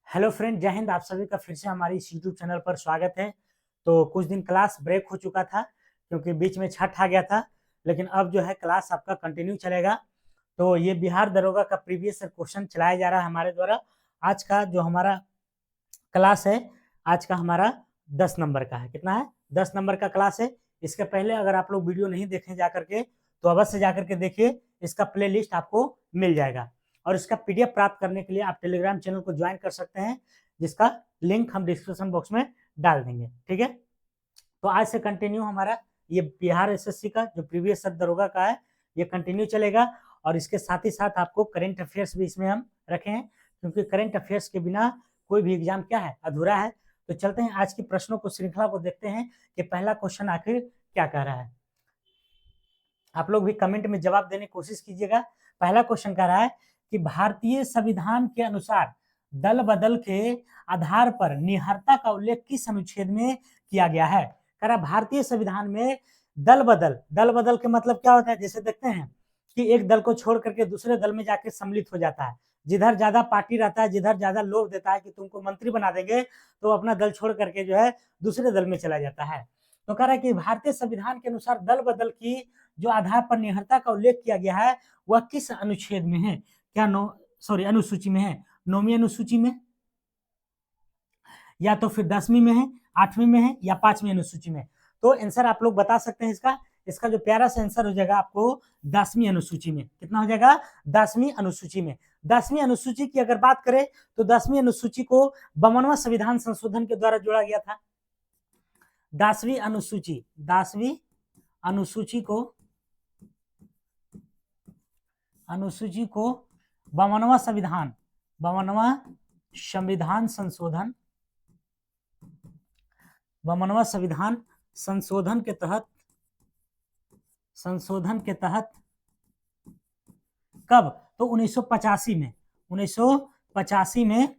Hello friend, जय हिंद। आप सभी का फिर से हमारी इस यूट्यूब चैनल पर स्वागत है। तो कुछ दिन क्लास ब्रेक हो चुका था क्योंकि बीच में छठ आ गया था, लेकिन अब जो है क्लास आपका कंटिन्यू चलेगा। तो ये बिहार दरोगा का प्रीवियस क्वेश्चन चलाया जा रहा है हमारे द्वारा। आज का जो हमारा क्लास है, आज का हमारा 10 नंबर का है। कितना है? 10 नंबर का क्लास है। इसके पहले अगर आप लोग वीडियो नहीं देखें जा करके, तो अवश्य जा करके देखिए। इसका प्ले लिस्ट आपको मिल जाएगा और इसका पीडीएफ प्राप्त करने के लिए आप टेलीग्राम चैनल को ज्वाइन कर सकते हैं, जिसका लिंक हम डिस्क्रिप्शन बॉक्स में डाल देंगे। ठीक है, तो आज से कंटिन्यू हमारा ये बिहार एसएससी का जो प्रीवियस दरोगा का है, ये कंटिन्यू चलेगा। और इसके साथ ही साथ आपको करंट अफेयर्स भी इसमें हम रखे हैं, क्योंकि करंट अफेयर्स के बिना कोई भी एग्जाम क्या है, अधूरा है। तो चलते हैं आज की प्रश्नों को, श्रृंखला को देखते हैं कि पहला क्वेश्चन आखिर क्या कह रहा है। आप लोग भी कमेंट में जवाब देने की कोशिश कीजिएगा। पहला क्वेश्चन कह रहा है कि भारतीय संविधान के अनुसार दल बदल के आधार पर निहरता का उल्लेख किस अनुच्छेद में किया गया है। कह रहा भारतीय संविधान में दल बदल के मतलब क्या होता है। जैसे देखते हैं कि एक दल को छोड़ करके दूसरे दल में जाके सम्मिलित हो जाता है। जिधर ज्यादा पार्टी रहता है, जिधर ज्यादा लोग देता है कि तुमको मंत्री बना देंगे, तो अपना दल छोड़ करके जो है दूसरे दल में चला जाता है। तो कह रहा है कि भारतीय संविधान के अनुसार दल बदल की जो आधार पर निहरता का उल्लेख किया गया है, वह किस अनुच्छेद में है। क्या अनुसूची में है। 9वीं अनुसूची में, या तो फिर 10वीं में है, 8वीं में है, या 5वीं अनुसूची में। तो आंसर आप लोग बता सकते हैं इसका। इसका जो प्यारा सा आंसर हो जाएगा आपको 10वीं अनुसूची में। कितना हो जाएगा? 10वीं अनुसूची में। 10वीं अनुसूची की अगर बात करें तो 10वीं अनुसूची को 52वां संविधान संशोधन के द्वारा जोड़ा गया था। 10वीं अनुसूची 10वीं अनुसूची को 52वां संविधान 52वां संविधान संशोधन 52वां संविधान संशोधन के तहत कब? तो 1985 में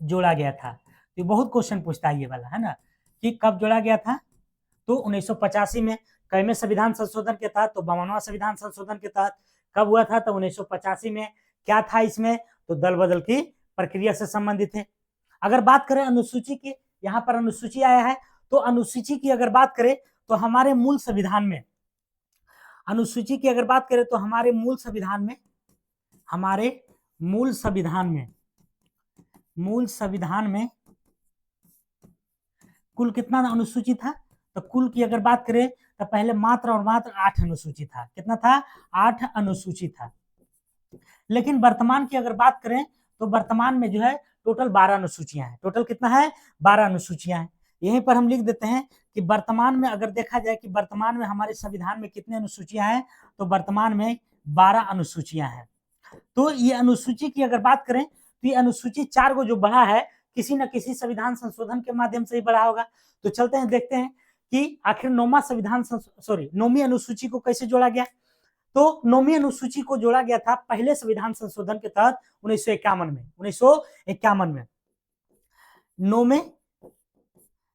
जोड़ा गया था। तो बहुत क्वेश्चन पूछता है ये वाला, है ना, कि कब जोड़ा गया था। तो 1985 में। कईवें संविधान संशोधन के तहत? तो 52वां संविधान संशोधन के तहत। कब हुआ था? तो 1985 में। क्या था इसमें? तो दल बदल की प्रक्रिया से संबंधित है। अगर बात करें अनुसूची की, यहाँ पर अनुसूची आया है, तो अनुसूची की अगर बात करें तो हमारे मूल संविधान में, अनुसूची की अगर बात करें तो हमारे मूल संविधान में कुल कितना अनुसूची था। तो कुल की अगर बात करें तो पहले मात्र और मात्र 8 अनुसूची था। कितना था? 8 अनुसूची था। लेकिन वर्तमान की अगर बात करें तो वर्तमान में जो है टोटल 12 अनुसूचियां हैं। टोटल कितना है? 12 अनुसूचियां हैं। यहीं पर हम लिख देते हैं कि वर्तमान में अगर देखा जाए कि वर्तमान में हमारे संविधान में कितने अनुसूचियां हैं, तो वर्तमान में 12 अनुसूचियां हैं। तो ये अनुसूची की अगर बात करें तो ये अनुसूची 4 को जो बढ़ा है, किसी न किसी संविधान संशोधन के माध्यम से ही बढ़ा होगा। तो चलते हैं देखते हैं कि आखिर 9वीं अनुसूची को कैसे जोड़ा गया। तो 9वीं अनुसूची को जोड़ा गया था पहले संविधान संशोधन के तहत 1951 में। 1951 में 9वें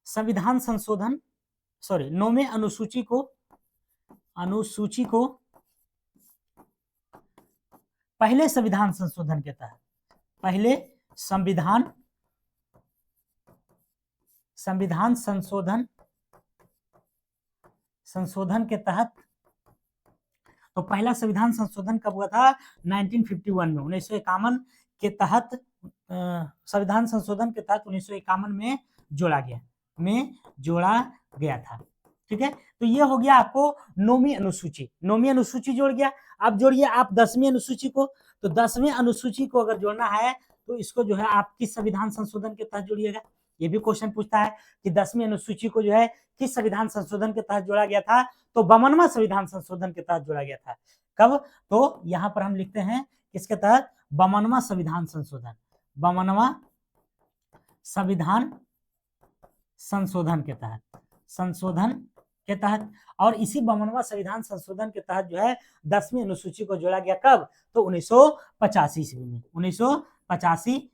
संविधान संशोधन 9वें अनुसूची को पहले संविधान संशोधन के तहत, पहले संविधान संशोधन के तहत। तो पहला संविधान संशोधन कब हुआ था? 1951 में। 1951 के तहत संविधान संशोधन के तहत 1951 में जोड़ा गया था। ठीक है, तो ये हो गया आपको 9वीं अनुसूची जोड़ गया। अब जोड़िए आप 10वीं अनुसूची को। तो 10वीं अनुसूची को अगर जोड़ना है तो इसको जो है आप किस संविधान संशोधन के तहत जोड़िएगा। ये भी क्वेश्चन पूछता है कि 10वीं अनुसूची को जो है किस संविधान संशोधन के तहत जोड़ा गया था। तो 52वां संविधान संशोधन के तहत जोड़ा गया था। कब? तो यहां पर हम लिखते हैं किसके तहत? 52वां संविधान संशोधन 52वां संविधान संशोधन के तहत। और इसी 52वां संविधान संशोधन के तहत जो है 10वीं अनुसूची को जोड़ा गया। कब? तो 1985 ईस्वी में। 1985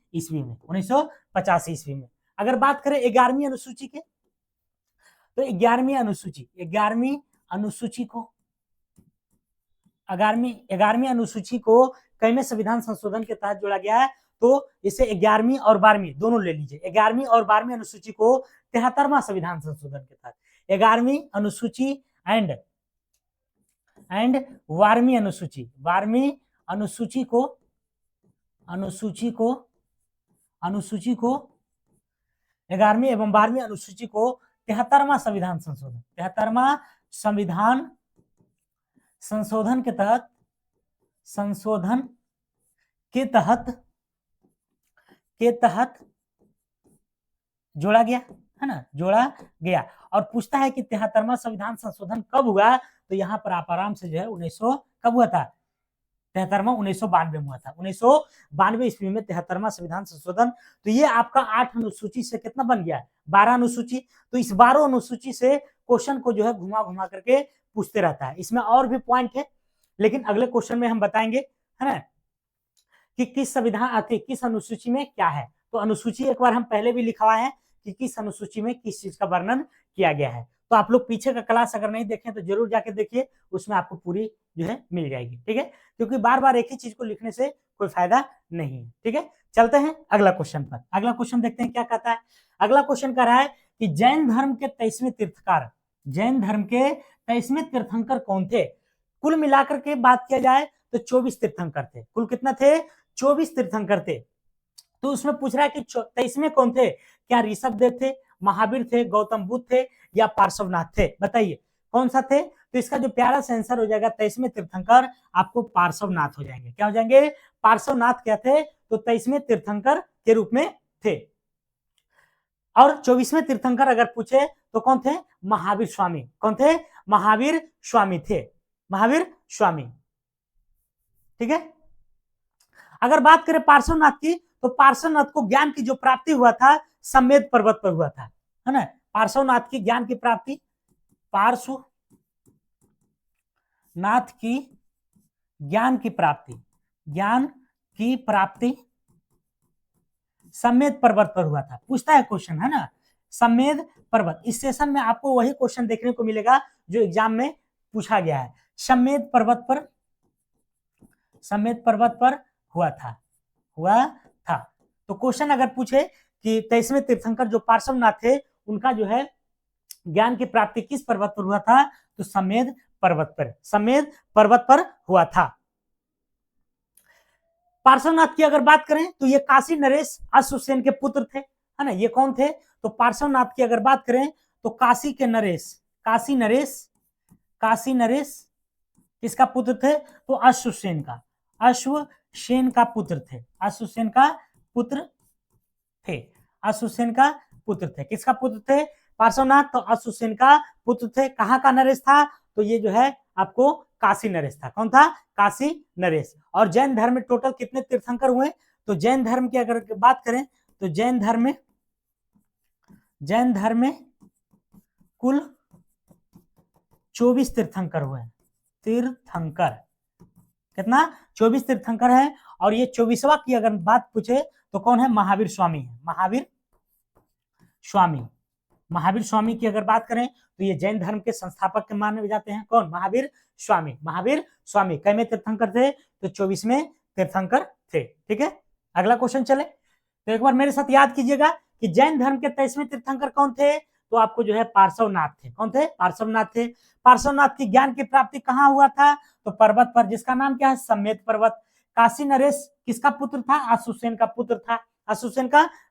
ईस्वी में। अगर बात करें 11वीं अनुसूची के, तो 11वीं अनुसूची को कईवें संविधान संशोधन के तहत जोड़ा गया है। तो इसे 11वीं और 12वीं दोनों ले लीजिए। 11वीं और 12वीं अनुसूची को 73वां संविधान संशोधन के तहत 11वीं अनुसूची एंड 12वीं अनुसूची, 12वीं अनुसूची को 11वीं एवं 12वीं अनुसूची को 73वां संविधान संशोधन, 73वां संविधान संशोधन के तहत जोड़ा गया है ना, जोड़ा गया। और पूछता है कि 73वां संविधान संशोधन कब हुआ, तो यहाँ पर आप आराम से जो है 1900 कब हुआ था, 73वां 1992 में हुआ था, 1992 ईस्वी में 73वां संविधान संशोधन। तो ये आपका 8 अनुसूची से कितना बन गया, 12 अनुसूची। तो इस 12 अनुसूची से क्वेश्चन को जो है घुमा घुमा करके पूछते रहता है। इसमें और भी पॉइंट है, लेकिन अगले क्वेश्चन में हम बताएंगे, है ना, कि किस संविधान किस अनुसूची में क्या है। तो अनुसूची एक बार हम पहले भी लिखा हुआ है कि किस अनुसूची में किस चीज का वर्णन किया गया है। तो आप लोग पीछे का क्लास अगर नहीं देखें तो जरूर जाके देखिए, उसमें आपको पूरी जो है मिल जाएगी, ठीक है, क्योंकि बार बार एक ही चीज को लिखने से कोई फायदा नहीं है, ठीक है। चलते हैं अगला क्वेश्चन पर। अगला क्वेश्चन देखते हैं क्या कहता है। अगला क्वेश्चन कह रहा है कि जैन धर्म के 23वें तीर्थंकर, जैन धर्म के 23वें तीर्थंकर कौन थे। कुल मिलाकर के बात किया जाए तो 24 तीर्थंकर थे। कुल कितना थे, 24 तीर्थंकर थे। तो उसमें पूछ रहा है कि 23वें कौन थे, क्या ऋषभ देव थे, महावीर थे, गौतम बुद्ध थे या पार्श्वनाथ थे, बताइए कौन सा थे। तो इसका जो प्यारा सा आंसर हो जाएगा 23वें तीर्थंकर आपको पार्श्वनाथ हो जाएंगे। क्या हो जाएंगे, पार्श्वनाथ क्या थे, तो 23वें तीर्थंकर के रूप में थे। और 24वें तीर्थंकर अगर पूछे तो कौन थे, महावीर स्वामी। कौन थे, महावीर स्वामी थे, महावीर स्वामी, ठीक है। अगर बात करें पार्श्वनाथ की, तो पार्श्वनाथ को ज्ञान की जो प्राप्ति हुआ था सम्मेद पर्वत पर हुआ था, है ना। पार्श्वनाथ की ज्ञान की प्राप्ति, पार्श्वनाथ की ज्ञान की प्राप्ति सम्मेद पर्वत पर हुआ था। पूछता है क्वेश्चन, है ना, सम्मेद पर्वत। इस सेशन में आपको वही क्वेश्चन देखने को मिलेगा जो एग्जाम में पूछा गया है। सम्मेद पर्वत पर हुआ था। तो क्वेश्चन अगर पूछे कि 23वें तीर्थंकर जो पार्श्वनाथ थे उनका जो है ज्ञान की प्राप्ति किस पर्वत पर हुआ था, तो सम्मेद पर्वत पर हुआ था। पार्श्वनाथ की अगर बात करें तो ये काशी नरेश अश्वसेन के पुत्र थे, है ना। ये कौन थे, तो पार्श्वनाथ की अगर बात करें तो काशी नरेश किसका पुत्र थे, तो अश्वसेन का पुत्र थे। किसका पुत्र थे, पार्श्वनाथ, तो अश्वसेन का पुत्र थे। कहाँ का नरेश था, तो ये जो है आपको काशी नरेश था। कौन था, काशी नरेश। और जैन धर्म में टोटल कितने तीर्थंकर हुए, तो जैन धर्म की अगर बात करें तो जैन धर्म में कुल 24 तीर्थंकर हुए। कितना, 24 तीर्थंकर है। और ये 24वां की अगर बात पूछे तो कौन है, महावीर स्वामी है। महावीर स्वामी की अगर बात करें तो ये जैन धर्म के संस्थापक के माने जाते हैं। कौन, महावीर स्वामी कैमे तीर्थंकर थे, तो 24वें तीर्थंकर थे, ठीक है। अगला क्वेश्चन चले, तो एक बार मेरे साथ याद कीजिएगा कि जैन धर्म के 23वें तीर्थंकर कौन थे, तो आपको जो है पार्श्वनाथ थे। कौन थे, पार्श्वनाथ थे। पार्श्वनाथ की ज्ञान की प्राप्ति कहाँ हुआ था, तो पर्वत पर, जिसका नाम क्या है, सम्मेद पर्वत। काशी नरेश किसका पुत्र था, अश्वसेन का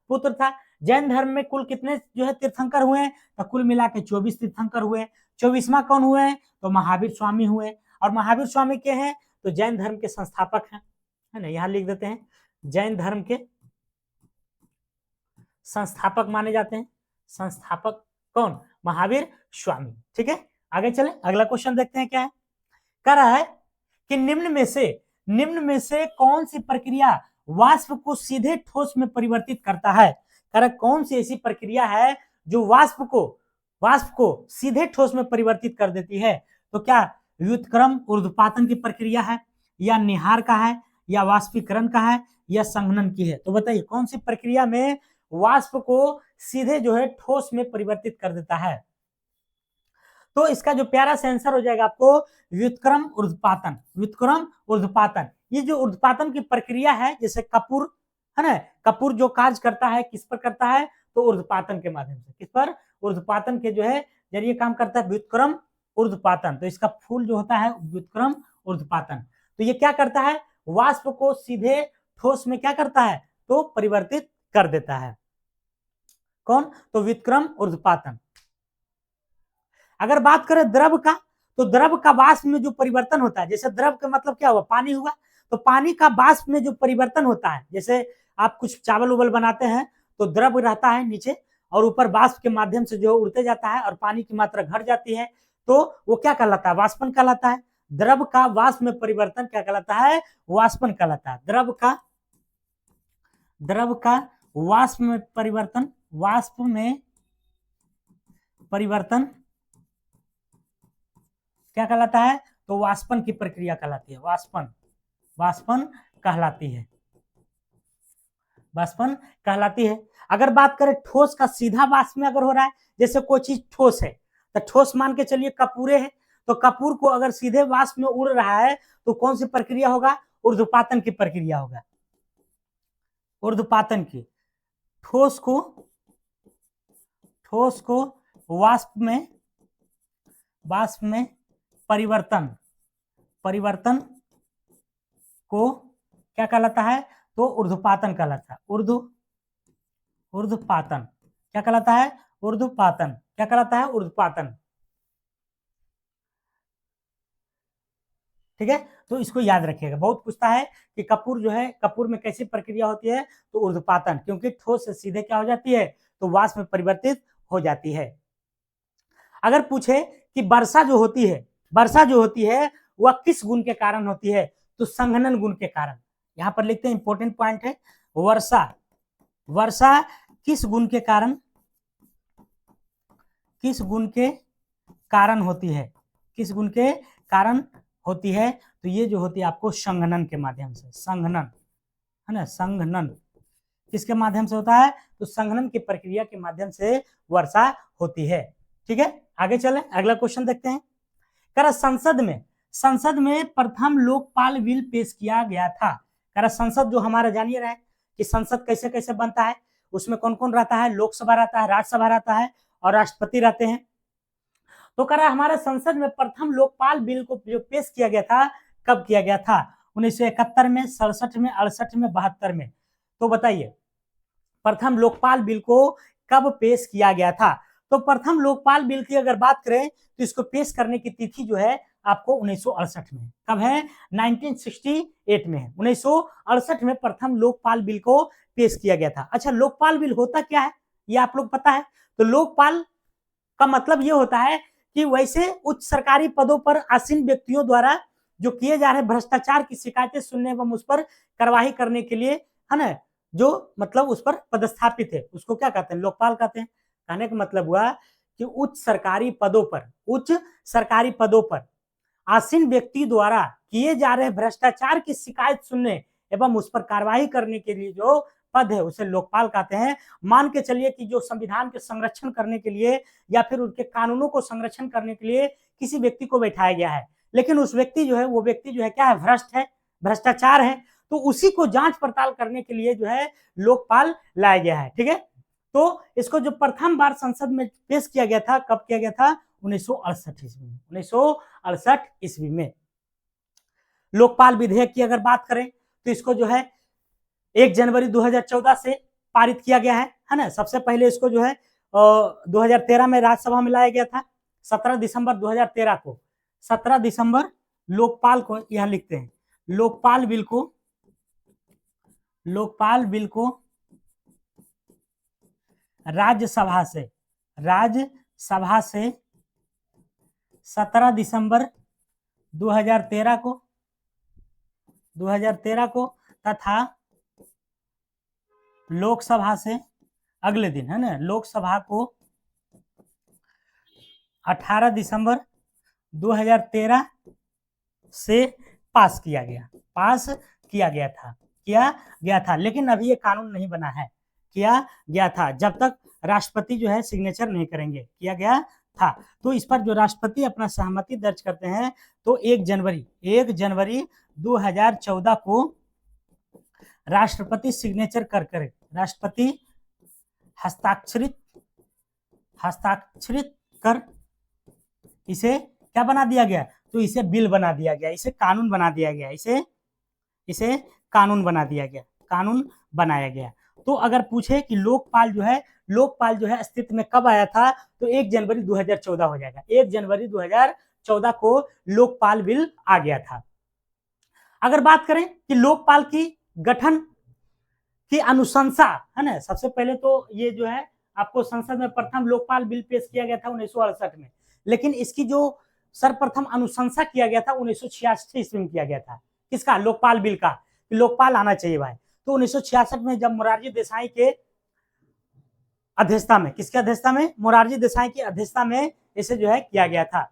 पुत्र था। जैन धर्म में कुल कितने जो है तीर्थंकर हुए, तो कुल मिला के 24 तीर्थंकर हुए। 24वां कौन हुए, तो महावीर स्वामी हुए। और महावीर स्वामी के हैं, तो जैन धर्म के संस्थापक हैं, है ना, यहां लिख देते हैं, जैन धर्म के संस्थापक माने जाते हैं। संस्थापक कौन, महावीर स्वामी, ठीक है। आगे चले, अगला क्वेश्चन देखते हैं क्या है। कह रहा है कि निम्न में से कौन सी प्रक्रिया वाष्प को सीधे ठोस में परिवर्तित करता है। कह रहा कौन सी ऐसी प्रक्रिया है जो वाष्प को सीधे ठोस में परिवर्तित कर देती है। तो क्या व्युत्क्रम ऊर्ध्वपातन की प्रक्रिया है, या निहार का है, या वाष्पीकरण का है, या संघनन की है। तो बताइए कौन सी प्रक्रिया में वाष्प को सीधे जो है ठोस में परिवर्तित कर देता है। तो इसका जो प्यारा सा आंसर हो जाएगा आपको व्युत्क्रम ऊर्ध्वपातन। ये जो ऊर्ध्वपातन की प्रक्रिया है, जैसे कपूर, है ना। कपूर जो कार्य करता है किस पर करता है, तो ऊर्ध्वपातन के माध्यम से। किस पर, ऊर्ध्वपातन के जो है जरिए काम करता है, व्युत्क्रम ऊर्ध्वपातन। तो इसका फूल जो होता है व्युत्क्रम ऊर्ध्वपातन। तो ये क्या करता है, वाष्प को सीधे ठोस में क्या करता है, तो परिवर्तित कर देता है। कौन, तो व्युत्क्रम ऊर्ध्वपातन। अगर बात करें द्रव का, तो द्रव का वाष्प में जो परिवर्तन होता है, जैसे द्रव का मतलब क्या हुआ, पानी हुआ, तो पानी का वाष्प में जो परिवर्तन होता है, जैसे आप कुछ चावल उवल बनाते हैं तो द्रव रहता है नीचे और ऊपर वाष्प के माध्यम से जो उड़ते जाता है और पानी की मात्रा घट जाती है, तो वो क्या कहलाता है, वाष्पन कहलाता है। द्रव का वाष्प में परिवर्तन क्या कहलाता है, वाष्पन कहलाता है। द्रव का वाष्प में परिवर्तन, वाष्प में परिवर्तन क्या कहलाता है, तो वाष्पन की प्रक्रिया कहलाती है। वाष्पन कहलाती है, वाष्पन कहलाती है। अगर बात करें ठोस का, सीधा वाष्प में अगर हो रहा है, जैसे कोई चीज ठोस है, तो ठोस मान के चलिए कपूरे है, तो कपूर को अगर सीधे वाष्प में उड़ रहा है तो कौन सी प्रक्रिया होगा, ऊर्ध्वपातन की प्रक्रिया होगा, ऊर्ध्वपातन की। ठोस को वाष्प में परिवर्तन को क्या कहलाता है, तो ऊर्ध्वपातन कहलाता है। ऊर्ध्वपातन क्या कहलाता है, ऊर्ध्वपातन क्या कहलाता है, ऊर्ध्वपातन। ठीक है, तो इसको याद रखिएगा, बहुत पूछता है कि कपूर जो है, कपूर में कैसी प्रक्रिया होती है, तो ऊर्ध्वपातन, क्योंकि ठोस से सीधे क्या हो जाती है, तो वाष्प में परिवर्तित हो जाती है। अगर पूछे कि वर्षा जो होती है वह किस गुण के कारण होती है, तो संघनन गुण के कारण। यहां पर लिखते हैं, इंपॉर्टेंट पॉइंट है, वर्षा किस गुण के कारण होती है, किस गुण के कारण होती है, तो ये जो होती है आपको संघनन के माध्यम से, संघनन है ना, संघनन किसके माध्यम से होता है, तो संघनन की प्रक्रिया के माध्यम से वर्षा होती है। ठीक है, आगे चलें, अगला क्वेश्चन देखते हैं। कर संसद में प्रथम लोकपाल बिल पेश किया गया था। कर संसद जो हमारा जानिए रहे कि संसद कैसे कैसे बनता है, उसमें कौन कौन रहता है, लोकसभा रहता है, राज्यसभा रहता है और राष्ट्रपति रहते हैं। तो कह रहा हमारे संसद में प्रथम लोकपाल बिल को जो पेश किया गया था, कब किया गया था, 1971 में, 67 में, 68 में, 72 में। तो बताइए प्रथम लोकपाल बिल को कब पेश किया गया था। तो प्रथम लोकपाल बिल की अगर बात करें तो इसको पेश करने की तिथि जो है आपको 1968 में, कब है, 1968 में है, 1968 में प्रथम लोकपाल बिल को पेश किया गया था। अच्छा, लोकपाल बिल होता क्या है, ये आप लोग पता है, तो लोकपाल का मतलब ये होता है कि वैसे उच्च सरकारी पदों पर आसीन व्यक्तियों द्वारा जो किए जा रहे भ्रष्टाचार की शिकायतें सुनने एवं उस पर कार्रवाई करने के लिए, है ना, जो मतलब उस पर पदस्थापित है, उसको क्या कहते हैं, लोकपाल कहते हैं। कहने का मतलब हुआ कि उच्च सरकारी पदों पर आसीन व्यक्ति द्वारा किए जा रहे भ्रष्टाचार की शिकायत सुनने एवं उस पर कार्रवाई करने के लिए जो पद है उसे लोकपाल कहते हैं। मान के चलिए कि जो संविधान के संरक्षण करने के लिए या फिर उनके कानूनों को संरक्षण करने के लिए किसी व्यक्ति को बैठाया गया है, लेकिन उस व्यक्ति जो है, वो व्यक्ति जो है क्या है, भ्रष्ट है, भ्रष्टाचार है, तो उसी को जांच पड़ताल करने के लिए जो है लोकपाल लाया गया है। ठीक है, तो इसको जो प्रथम बार संसद में पेश किया गया था, कब किया गया था, 1968 ईस्वी में, 1968 ईस्वी में। लोकपाल विधेयक की अगर बात करें तो इसको जो है 1 जनवरी 2014 से पारित किया गया है ना। सबसे पहले इसको जो है 2013 में राज्यसभा में लाया गया था, 17 दिसंबर 2013 को, 17 दिसंबर लोकपाल को, यहां लिखते हैं, लोकपाल बिल को राज्यसभा से 17 दिसंबर 2013 को तथा लोकसभा से अगले दिन, है ना, लोकसभा को 18 दिसंबर 2013 से पास किया गया था, लेकिन अभी ये कानून नहीं बना है, किया गया था, जब तक राष्ट्रपति जो है सिग्नेचर नहीं करेंगे, किया गया था। तो इस पर जो राष्ट्रपति अपना सहमति दर्ज करते हैं, तो 1 जनवरी 2014 को राष्ट्रपति सिग्नेचर कर करे, राष्ट्रपति हस्ताक्षरित कर इसे क्या बना दिया गया, तो इसे बिल बना दिया गया, इसे कानून बना दिया गया, इसे कानून बना दिया गया, कानून बनाया गया। तो अगर पूछे कि लोकपाल जो है अस्तित्व में कब आया था, तो 1 जनवरी 2014 हो जाएगा। 1 जनवरी 2014 को लोकपाल बिल आ गया था। अगर बात करें कि लोकपाल की गठन की अनुशंसा है ना, सबसे पहले तो ये जो है आपको संसद में प्रथम लोकपाल बिल पेश किया गया था 1968 में, लेकिन इसकी जो सर्वप्रथम अनुशंसा किया गया था 1966 ईस्वी में किया गया था। किसका, लोकपाल बिल का, लोकपाल आना चाहिए भाई। तो 1966 में जब मोरारजी देसाई के अध्यक्षता में, किसके अध्यक्षता में, मोरारजी देसाई की अध्यक्षता में इसे जो है किया गया था।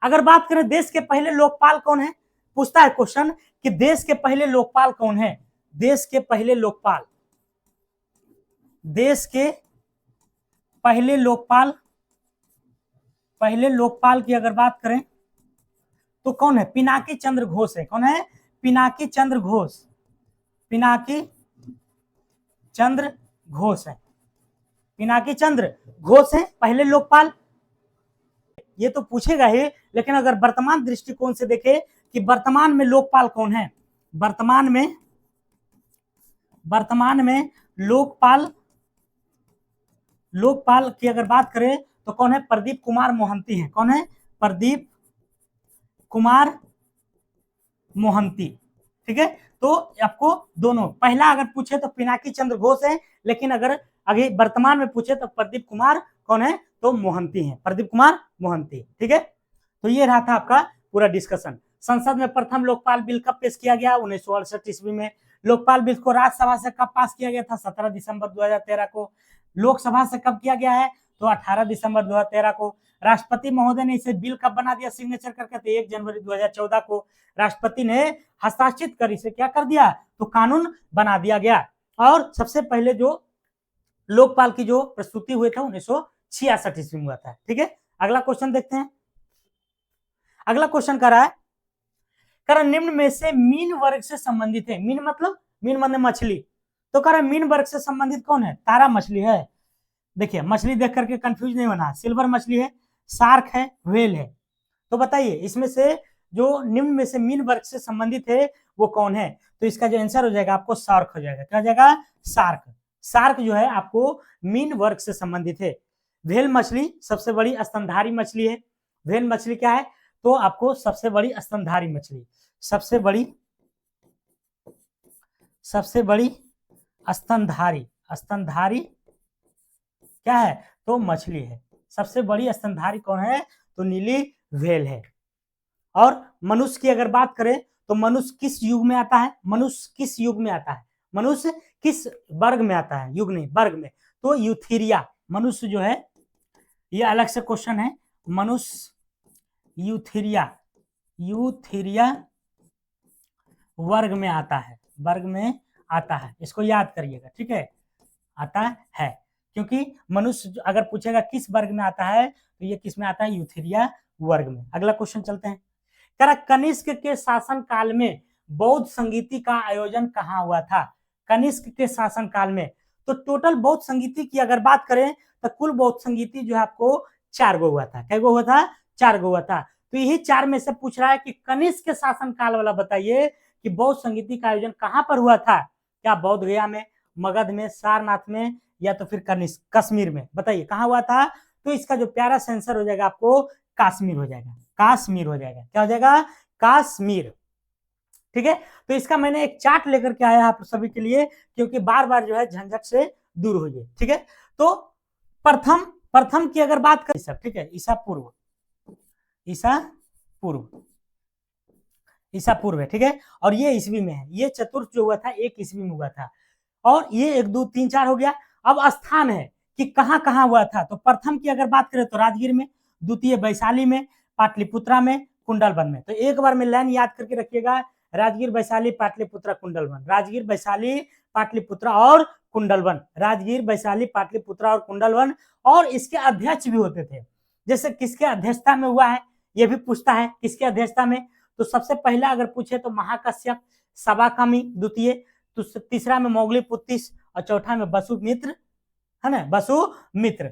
अगर बात करें देश के पहले लोकपाल कौन है, पूछता है क्वेश्चन कि देश के पहले लोकपाल कौन है। देश के पहले लोकपाल, देश के पहले लोकपाल की अगर बात करें तो कौन है, पिनाकी चंद्र घोष है। कौन है, पिनाकी चंद्र घोष, पिनाकी चंद्र घोष है, पिनाकी चंद्र घोष है पहले लोकपाल। ये तो पूछेगा ही, लेकिन अगर वर्तमान दृष्टिकोण से देखें कि वर्तमान में लोकपाल कौन है, वर्तमान में लोकपाल की अगर बात करें तो कौन है, प्रदीप कुमार मोहंती है। कौन है, प्रदीप कुमार मोहंती। ठीक है, तो आपको दोनों, पहला अगर पूछे तो पिनाकी चंद्र घोष है, लेकिन अगर आगे वर्तमान में पूछे तो प्रदीप कुमार कौन है, तो मोहंती है, प्रदीप कुमार मोहंती। ठीक है, तो ये रहा था आपका पूरा डिस्कशन। संसद में प्रथम लोकपाल बिल कब पेश किया गया, 1968 ईस्वी में। लोकपाल बिल को राज्यसभा से कब पास किया गया था, 17 दिसंबर 2013 को। लोकसभा से कब किया गया है, तो 18 दिसंबर 2013 को। राष्ट्रपति महोदय ने इसे बिल कब बना दिया सिग्नेचर करके, तो 1 जनवरी 2014 को राष्ट्रपति ने हस्ताक्षरित कर इसे क्या कर दिया, तो कानून बना दिया गया। और सबसे पहले जो लोकपाल की जो प्रस्तुति हुई था 1966 ईस्वी में हुआ था। ठीक है, अगला क्वेश्चन देखते हैं। अगला क्वेश्चन कर रहा है, निम्न में से मीन वर्ग से संबंधित है, मीन मतलब मछली, तो कह रहा है मीन वर्ग से संबंधित कौन है, तारा मछली है। देखिए मछली देख करके कंफ्यूज नहीं होना, सिल्वर मछली है, शार्क है, व्हेल है। तो बताइए इसमें से जो निम्न में से मीन वर्ग से संबंधित है वो कौन है, तो इसका जो आंसर हो जाएगा आपको शार्क हो जाएगा। क्या हो जाएगा, शार्क। शार्क जो है आपको मीन वर्ग से संबंधित है। व्हेल मछली सबसे बड़ी स्तनधारी मछली है। व्हेल मछली क्या है, तो आपको सबसे बड़ी स्तनधारी मछली, सबसे बड़ी स्तनधारी क्या है, तो मछली है। सबसे बड़ी स्तनधारी कौन है, तो नीली व्हेल है। और मनुष्य की अगर बात करें तो मनुष्य किस युग में आता है, मनुष्य किस युग में आता है, मनुष्य किस वर्ग में आता है, युग नहीं वर्ग में, तो यूथेरिया। मनुष्य जो है ये अलग से क्वेश्चन है, मनुष्य यूथेरिया वर्ग में आता है, वर्ग में आता है, इसको याद करिएगा। ठीक है, आता है, क्योंकि मनुष्य अगर पूछेगा किस वर्ग में आता है तो ये किस में आता है, यूथेरिया वर्ग में। अगला क्वेश्चन चलते हैं। कनिष्क के शासन काल में बौद्ध संगीति का आयोजन कहाँ हुआ था, कनिष्क के शासन काल में। तो टोटल बौद्ध संगीति की अगर बात करें तो कुल बौद्ध संगीति जो है आपको 4 गो हुआ था। क्या गो हुआ था, 4 गो हुआ था। तो यही 4 में से पूछ रहा है कि कनिष्क के शासन काल वाला बताइए कि बौद्ध संगीति का आयोजन कहाँ पर हुआ था, क्या बोध गया में, मगध में, सारनाथ में, या तो फिर कश्मीर में। बताइए कहाँ हुआ था, तो इसका जो प्यारा सेंसर हो जाएगा आपको कश्मीर हो जाएगा, कश्मीर हो जाएगा। क्या हो जाएगा, कश्मीर। ठीक है, तो इसका मैंने एक चार्ट लेकर के आया आप सभी के लिए, क्योंकि बार बार जो है झंझट से दूर होइए। ठीक है, तो प्रथम की अगर बात करें सब, ठीक है, ईसा पूर्व है। ठीक है, और ये ईस्वी में है, ये चतुर्थ जो हुआ था 1 ईस्वी में हुआ था, और ये 1 2 3 4 हो गया। अब स्थान है कि कहां कहां हुआ था, तो प्रथम की अगर बात करें तो राजगीर में, द्वितीय वैशाली में, पाटलिपुत्रा में, कुंडलवन में। तो एक बार में लाइन याद करके रखिएगा, राजगीर, वैशाली, पाटलिपुत्रा, कुंडलवन, राजगीर, वैशाली, पाटलिपुत्रा और कुंडलवन, राजगीर, वैशाली, पाटलिपुत्रा और कुंडलवन। और इसके अध्यक्ष भी होते थे, जैसे किसके अध्यक्षता में हुआ है ये भी पूछता है, किसके अध्यक्षता में। तो सबसे पहला अगर पूछे तो महाकश्यप, सवाकामी द्वितीय, तो तीसरा में मोगली पुत्तिस और चौथा में वसुमित्र, है ना, वसुमित्र।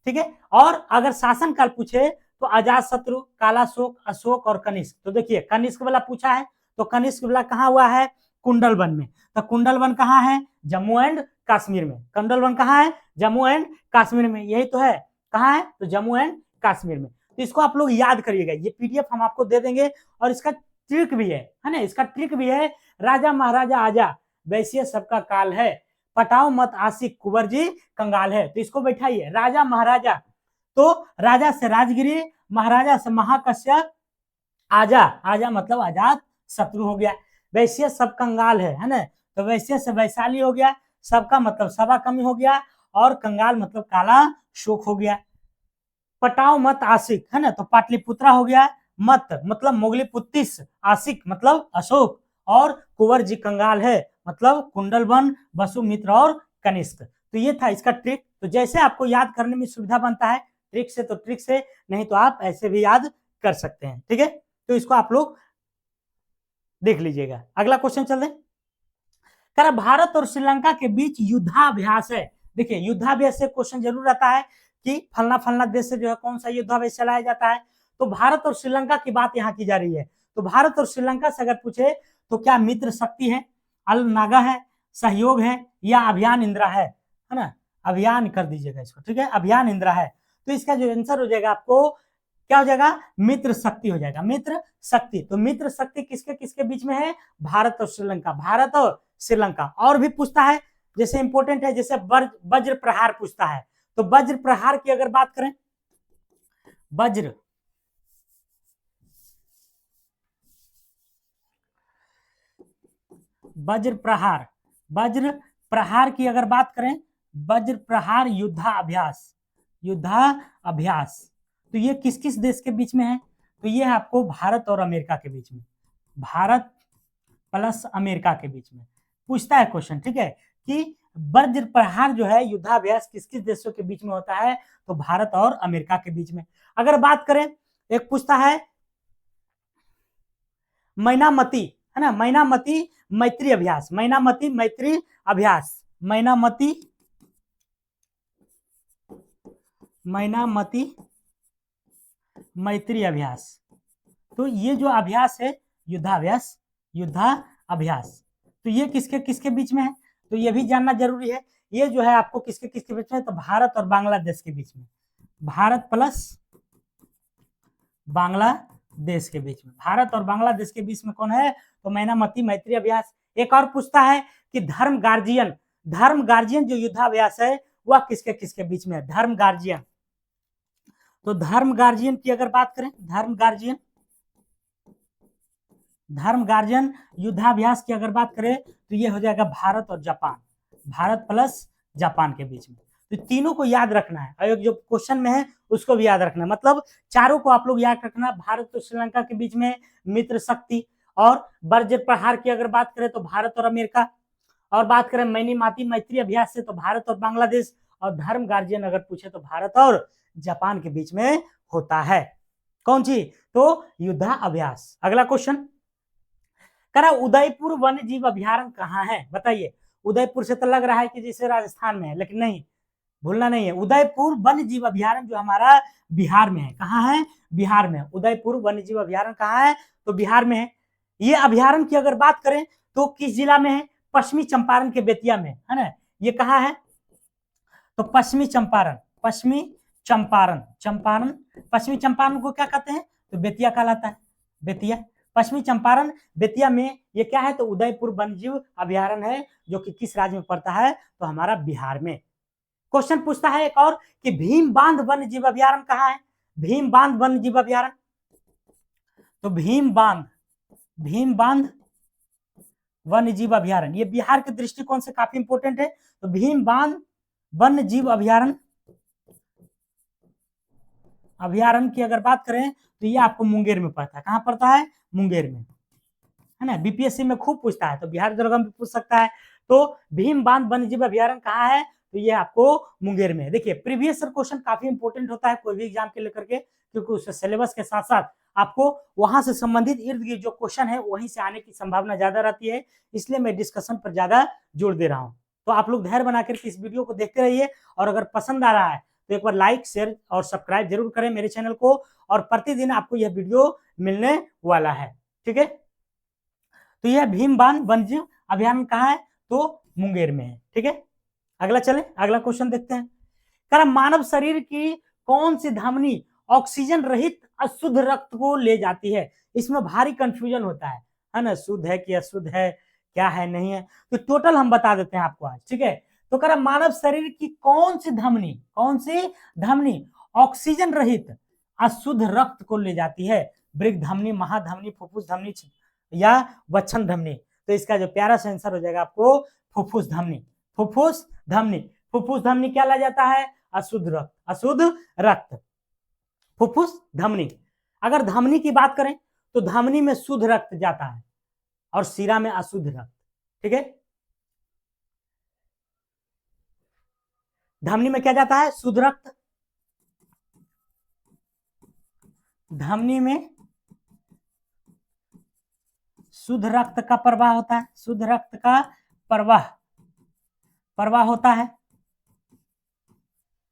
ठीक है, और अगर शासन काल पूछे तो अजात शत्रु, कालाशोक, अशोक और कनिष्क। तो देखिए कनिष्क वाला पूछा है, तो कनिष्क वाला कहाँ हुआ है, कुंडलवन में। तो कुंडलवन कहाँ है, जम्मू एंड कश्मीर में। कुंडलवन कहाँ है, जम्मू एंड कश्मीर में, यही तो है। कहाँ है, तो जम्मू एंड कश्मीर में। तो इसको आप लोग याद करिएगा, ये पीडीएफ हम आपको दे देंगे, और इसका ट्रिक भी है ना, इसका ट्रिक भी है। राजा महाराजा आजा, वैश्य सबका काल है, पटाओ मत आशिक, कुंवर जी कंगाल है। तो इसको बैठाइए, राजा महाराजा, तो राजा से राजगिरी, महाराजा से महाकश्यप, आजा, आजा मतलब आजाद शत्रु हो गया। वैश्य सब कंगाल है ना, तो वैश्य से वैशाली हो गया, सबका मतलब सभा कमी हो गया, और कंगाल मतलब काला शोक हो गया। पटाओ मत आशिक, है ना, तो पाटलिपुत्रा हो गया। मत मतलब मोगली पुत्तिस, आशिक मतलब अशोक, और कुंवर जी कंगाल है मतलब कुंडलवन, वसुमित्र और कनिष्क। तो ये था इसका ट्रिक। तो जैसे आपको याद करने में सुविधा बनता है, ट्रिक से तो ट्रिक से, नहीं तो आप ऐसे भी याद कर सकते हैं। ठीक है, तो इसको आप लोग देख लीजिएगा। अगला क्वेश्चन चल रहे, भारत और श्रीलंका के बीच युद्धाभ्यास है। देखिए युद्धाभ्यास से क्वेश्चन जरूर आता है कि फलना फलना देश से जो है कौन सा युद्धाभ्यास चलाया जाता है। तो भारत और श्रीलंका की बात यहाँ की जा रही है। तो भारत और श्रीलंका से अगर पूछे तो क्या मित्र शक्ति है, अलनागा है, सहयोग है, या अभियान इंदिरा है ना, अभियान कर दीजिएगा इसको। ठीक है, अभियान इंदिरा है। तो इसका जो आंसर हो जाएगा आपको क्या हो जाएगा, मित्र शक्ति हो जाएगा, मित्र शक्ति। तो मित्र शक्ति किसके किसके बीच में है, भारत और श्रीलंका, भारत और श्रीलंका। और भी पूछता है, जैसे इंपॉर्टेंट है, जैसे वज्र प्रहार पूछता है। तो वज्र प्रहार की अगर बात करें, वज्र प्रहार, वज्र प्रहार की अगर बात करें, वज्र प्रहार युद्धाभ्यास, युद्धाभ्यास, तो ये किस किस देश के बीच में है, तो ये है आपको भारत और अमेरिका के बीच में, भारत प्लस अमेरिका के बीच में पूछता है क्वेश्चन। ठीक है, कि वज्र प्रहार जो है युद्धाभ्यास किस किस देशों के बीच में होता है, तो भारत और अमेरिका के बीच में। अगर बात करें, एक पूछता है मैनामती, है ना, मैनामती मैत्री अभ्यास, मैनामती मैत्री अभ्यास, मैनामती मैत्री अभ्यास। तो ये जो अभ्यास है युद्धाभ्यास, युद्धाभ्यास, तो ये किसके किसके बीच में है, तो ये भी जानना जरूरी है। ये जो है आपको किसके किसके बीच में, तो भारत और बांग्लादेश के बीच में, भारत प्लस बांग्लादेश के बीच में, भारत और बांग्लादेश के बीच में कौन है, तो मैनामती मैत्री अभ्यास। एक और पूछता है कि धर्म गार्जियन जो युद्धाभ्यास है वह किसके किसके बीच में है, धर्म गार्जियन। तो धर्म गार्जियन की अगर बात करें, धर्म गार्जियन युद्धाभ्यास की अगर बात करें, तो ये हो जाएगा भारत और जापान, भारत प्लस जापान के बीच में। तो तीनों को याद रखना है, और जो क्वेश्चन में है उसको भी याद रखना है, मतलब चारों को आप लोग याद रखना। भारत और श्रीलंका के बीच में मित्र शक्ति, और वज्र प्रहार की अगर बात करें तो भारत और अमेरिका, और बात करें मैनामती मैत्री अभ्यास से तो भारत और बांग्लादेश, और धर्म गार्जियन अगर पूछे तो भारत और जापान के बीच में होता है। कौन सी, तो युद्धाभ्यास। अगला क्वेश्चन, उदयपुर वन्य जीव अभ्यारण्य कहाँ है, बताइए। उदयपुर से तो लग रहा है कि जैसे राजस्थान में है, लेकिन नहीं, भूलना नहीं है, उदयपुर वन्य जीव अभ्यारण्य जो हमारा बिहार में है। कहाँ है, बिहार में। उदयपुर वन्य जीव अभ्यारण्य कहाँ है, तो बिहार में है। ये अभ्यारण्य की अगर बात करें तो किस जिला में है, पश्चिमी चंपारण के बेतिया में, है ना। ये कहाँ है, तो पश्चिमी चंपारण, पश्चिमी चंपारण को क्या कहते हैं, तो बेतिया कहलाता है, बेतिया, पश्चिमी चंपारण बेतिया में ये क्या है, तो उदयपुर वन्यजीव अभ्यारण्य है, जो कि किस राज्य में पड़ता है, तो हमारा बिहार में। क्वेश्चन पूछता है एक और कि भीम बांध वन्यजीव अभ्यारण्य कहाँ है, भीम बांध वन्यजीव अभ्यारण्य, तो भीम बांध वन्यजीव अभ्यारण्य ये बिहार के दृष्टिकोण से काफी इंपोर्टेंट है। तो भीम बांध वन्यजीव अभ्यारण्य की अगर बात करें तो ये आपको मुंगेर में पड़ता है। कहाँ पड़ता है, मुंगेर में, है ना। बीपीएससी में खूब पूछता है, तो बिहार दरगाह में पूछ सकता है। तो भीम बांध वन्यजीव अभ्यारण्य कहाँ है, तो ये आपको मुंगेर में। देखिए प्रीवियस क्वेश्चन काफी इंपोर्टेंट होता है कोई भी एग्जाम के लेकर के, क्योंकि उस सिलेबस के साथ साथ आपको वहां से संबंधित इर्द गिर्द जो क्वेश्चन है वहीं से आने की संभावना ज्यादा रहती है, इसलिए मैं डिस्कशन पर ज्यादा जोर दे रहा हूँ। तो आप लोग धैर्य बनाकर इस वीडियो को देखते रहिए, और अगर पसंद आ रहा है तो एक बार लाइक, शेयर और सब्सक्राइब जरूर करें मेरे चैनल को, और प्रतिदिन आपको यह वीडियो मिलने वाला है। ठीक है, तो यह भीम बांध वन्यजीव अभ्यारण्य कहाँ है? तो मुंगेर में है। ठीक है, अगला चले, अगला क्वेश्चन देखते हैं। कह मानव शरीर की कौन सी धमनी ऑक्सीजन रहित अशुद्ध रक्त को ले जाती है? इसमें भारी कंफ्यूजन होता है ना, शुद्ध है कि अशुद्ध है, क्या है नहीं है, तो टोटल हम बता देते हैं आपको आज। ठीक है, तो कह मानव शरीर की कौन सी धमनी ऑक्सीजन रहित अशुद्ध रक्त को ले जाती है? वृक्क धमनी, महाधमनी, फुफ्फुस धमनी या वक्षण धमनी? तो इसका जो प्यारा सा आंसर हो जाएगा आपको फुफ्फुस धमनी। फुफ्फुस धमनी क्या ला जाता है? अशुद्ध रक्त, फुफ्फुस धमनी। अगर धमनी की बात करें तो धमनी में शुद्ध रक्त जाता है और शिरा में अशुद्ध रक्त। ठीक है, धमनी में क्या जाता है? शुद्ध रक्त। धमनी में शुद्ध रक्त का प्रवाह होता है, शुद्ध रक्त का प्रवाह होता है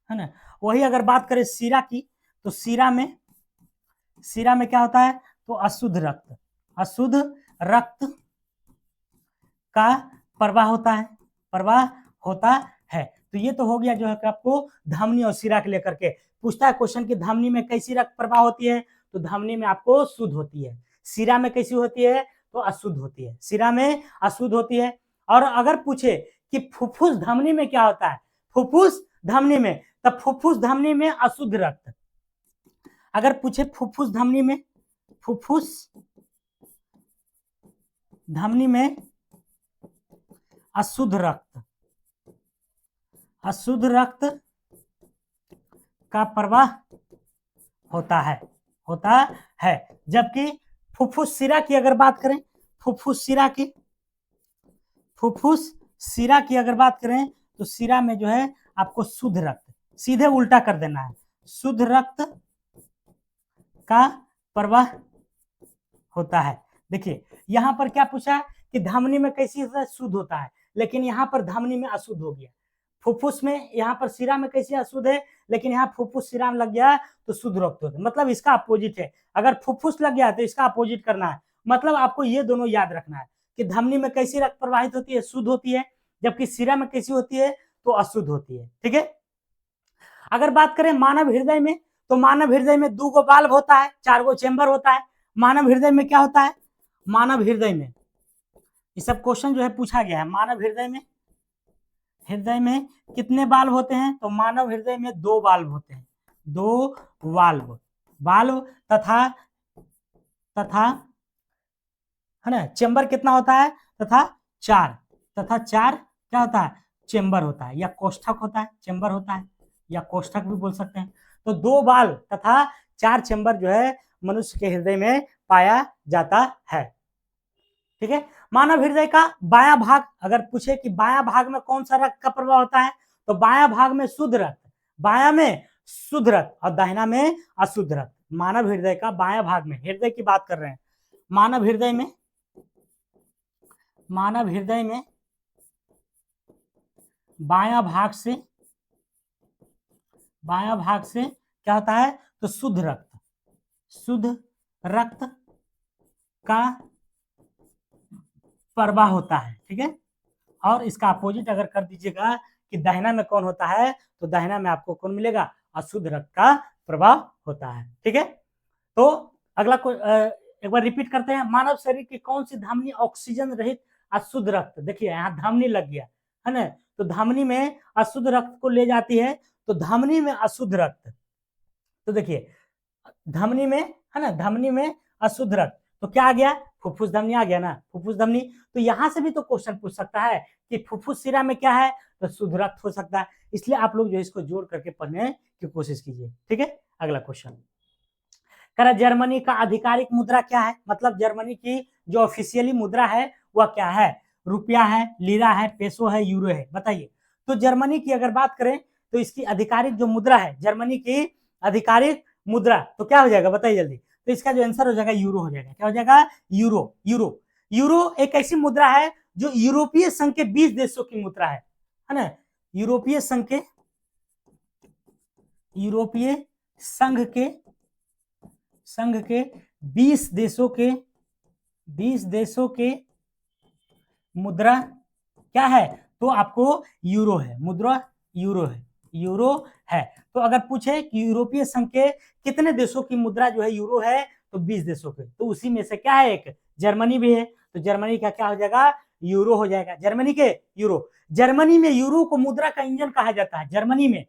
ना। वही अगर बात करें शिरा की, तो शिरा में क्या होता है? तो अशुद्ध रक्त का प्रवाह होता है। तो ये तो हो गया जो है कि आपको धमनी और शिरा के लेकर के पूछता है क्वेश्चन कि धमनी में कैसी रक्त प्रवाह होती है? तो धमनी में आपको शुद्ध होती है। शिरा में कैसी होती है? तो अशुद्ध होती है। शिरा में अशुद्ध होती है। और अगर पूछे कि फुफ्फुस धमनी में क्या होता है? फुफ्फुस धमनी में, तब फुफ्फुस धमनी में अशुद्ध रक्त। अगर पूछे फुफ्फुस धमनी में अशुद्ध रक्त का प्रवाह होता है। जबकि फुफ्फुस शिरा की अगर बात करें, फुफ्फुस शिरा की अगर बात करें तो शिरा में जो है आपको शुद्ध रक्त, सीधे उल्टा कर देना है, शुद्ध रक्त का प्रवाह होता है। देखिए यहां पर क्या पूछा है कि धमनी में कैसी शुद्ध होता है, लेकिन यहाँ पर धमनी में अशुद्ध हो गया। फुफ्फुस में, यहाँ पर शिरा में कैसे अशुद्ध है, लेकिन यहाँ फुफ्फुस शिरा में लग गया तो शुद्ध रक्त होता है। मतलब इसका अपोजिट है। अगर फुफ्फुस लग गया तो इसका अपोजिट करना है। मतलब आपको ये दोनों याद रखना है कि धमनी में कैसी रक्त प्रवाहित होती है? शुद्ध होती है। जबकि शिरा में कैसी होती है? तो अशुद्ध होती है। ठीक है, अगर बात करें मानव हृदय में, तो मानव हृदय में 2 गो वाल्व होता है, 4 गो चेंबर होता है। मानव हृदय में क्या होता है? मानव हृदय में ये सब क्वेश्चन जो है पूछा गया है। मानव हृदय में कितने वाल्व होते हैं? तो मानव हृदय में 2 वाल्व होते हैं। 2 वाल्व तथा है ना, चेंबर कितना होता है? तथा 4 क्या होता है? चेंबर होता है, या कोष्ठक होता है। चेंबर होता है या कोष्ठक भी बोल सकते हैं। तो 2 वाल्व तथा 4 चेंबर जो है मनुष्य के हृदय में पाया जाता है। ठीक है, मानव हृदय का बायां भाग अगर पूछे कि बायां भाग में कौन सा रक्त का प्रवाह होता है, तो बायां भाग में शुद्ध रक्त, बायां में शुद्ध रक्त और दाहिना में अशुद्ध रक्त। मानव हृदय का बायां भाग में, हृदय की बात कर रहे हैं, मानव हृदय में बायां भाग से क्या होता है? तो शुद्ध रक्त का प्रवाह होता है। ठीक है, और इसका अपोजिट अगर कर दीजिएगा कि दाहिना में कौन होता है, तो दाहिना में आपको कौन मिलेगा? अशुद्ध रक्त का प्रवाह होता है। ठीक है, तो अगला एक बार रिपीट करते हैं। मानव शरीर की कौन सी धमनी ऑक्सीजन रहित अशुद्ध रक्त, देखिए यहाँ धमनी लग गया है ना, तो धमनी में अशुद्ध रक्त को ले जाती है। तो धमनी में अशुद्ध रक्त, तो देखिए धमनी में है ना, धमनी में अशुद्ध रक्त, तो क्या आ गया? फुफ्फुस धमनी आ गया ना, फुफ्फुस धमनी। तो यहां से भी तो क्वेश्चन पूछ सकता है कि फुफ्फुस शिरा में क्या है? तो शुद्ध रक्त हो सकता है। इसलिए आप लोग जो इसको जोड़ करके पढ़ने की कोशिश कीजिए। ठीक है, अगला क्वेश्चन कह रहा जर्मनी का आधिकारिक मुद्रा क्या है? मतलब जर्मनी की जो ऑफिशियली मुद्रा है वह क्या है? रुपया है, लीरा है, पेसो है, यूरो है? बताइए। तो जर्मनी की अगर बात करें तो इसकी आधिकारिक जो मुद्रा है, जर्मनी की आधिकारिक मुद्रा, तो क्या हो जाएगा बताइए जल्दी। तो इसका जो आंसर हो जाएगा यूरो हो जाएगा। क्या हो जाएगा? यूरो। यूरो यूरो एक ऐसी मुद्रा है जो यूरोपीय संघ के 20 देशों की मुद्रा है ना। यूरोपीय संघ के 20 देशों के 20 देशों के मुद्रा क्या है? तो आपको यूरो है, मुद्रा यूरो है, यूरो है। तो अगर पूछे कि यूरोपीय संघ के कितने देशों की मुद्रा जो है यूरो है, तो 20 देशों के, तो उसी में से क्या है, एक जर्मनी भी है, तो जर्मनी का क्या हो जाएगा? यूरो हो जाएगा। जर्मनी के यूरो। जर्मनी में यूरो को मुद्रा का इंजन कहा जाता है। जर्मनी में,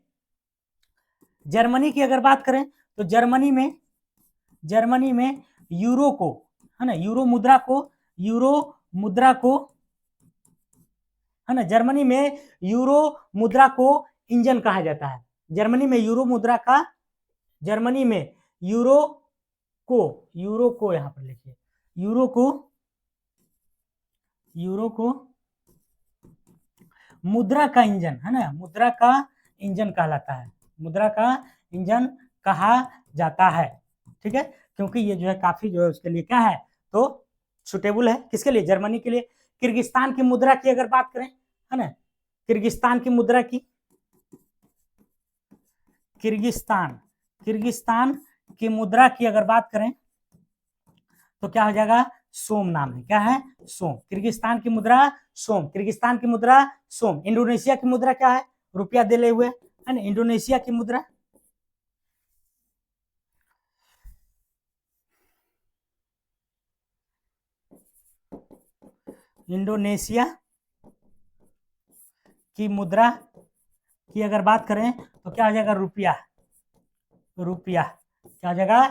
जर्मनी की अगर बात करें तो जर्मनी में यूरो को, है ना, यूरो मुद्रा को है ना, जर्मनी में यूरो मुद्रा को इंजन कहा जाता है। जर्मनी में यूरो मुद्रा का, जर्मनी में यूरो को यहां पर लिखिए, यूरो को मुद्रा का इंजन, है ना, मुद्रा का इंजन कहलाता है, मुद्रा का इंजन कहा जाता है। ठीक है, क्योंकि ये जो है काफी जो है उसके लिए क्या है, तो सुटेबल है। किसके लिए? जर्मनी के लिए। किर्गिस्तान की मुद्रा की अगर बात करें, है ना, किर्गिस्तान की मुद्रा की, किर्गिस्तान की मुद्रा की अगर बात करें तो क्या हो जाएगा? सोम नाम है। क्या है? सोम। किर्गिस्तान की मुद्रा सोम, किर्गिस्तान की मुद्रा सोम। इंडोनेशिया की मुद्रा क्या है? रुपया दिले हुए, है ना, इंडोनेशिया की मुद्रा, इंडोनेशिया की मुद्रा की अगर बात करें तो क्या हो जाएगा? रुपया। क्या हो जाएगा?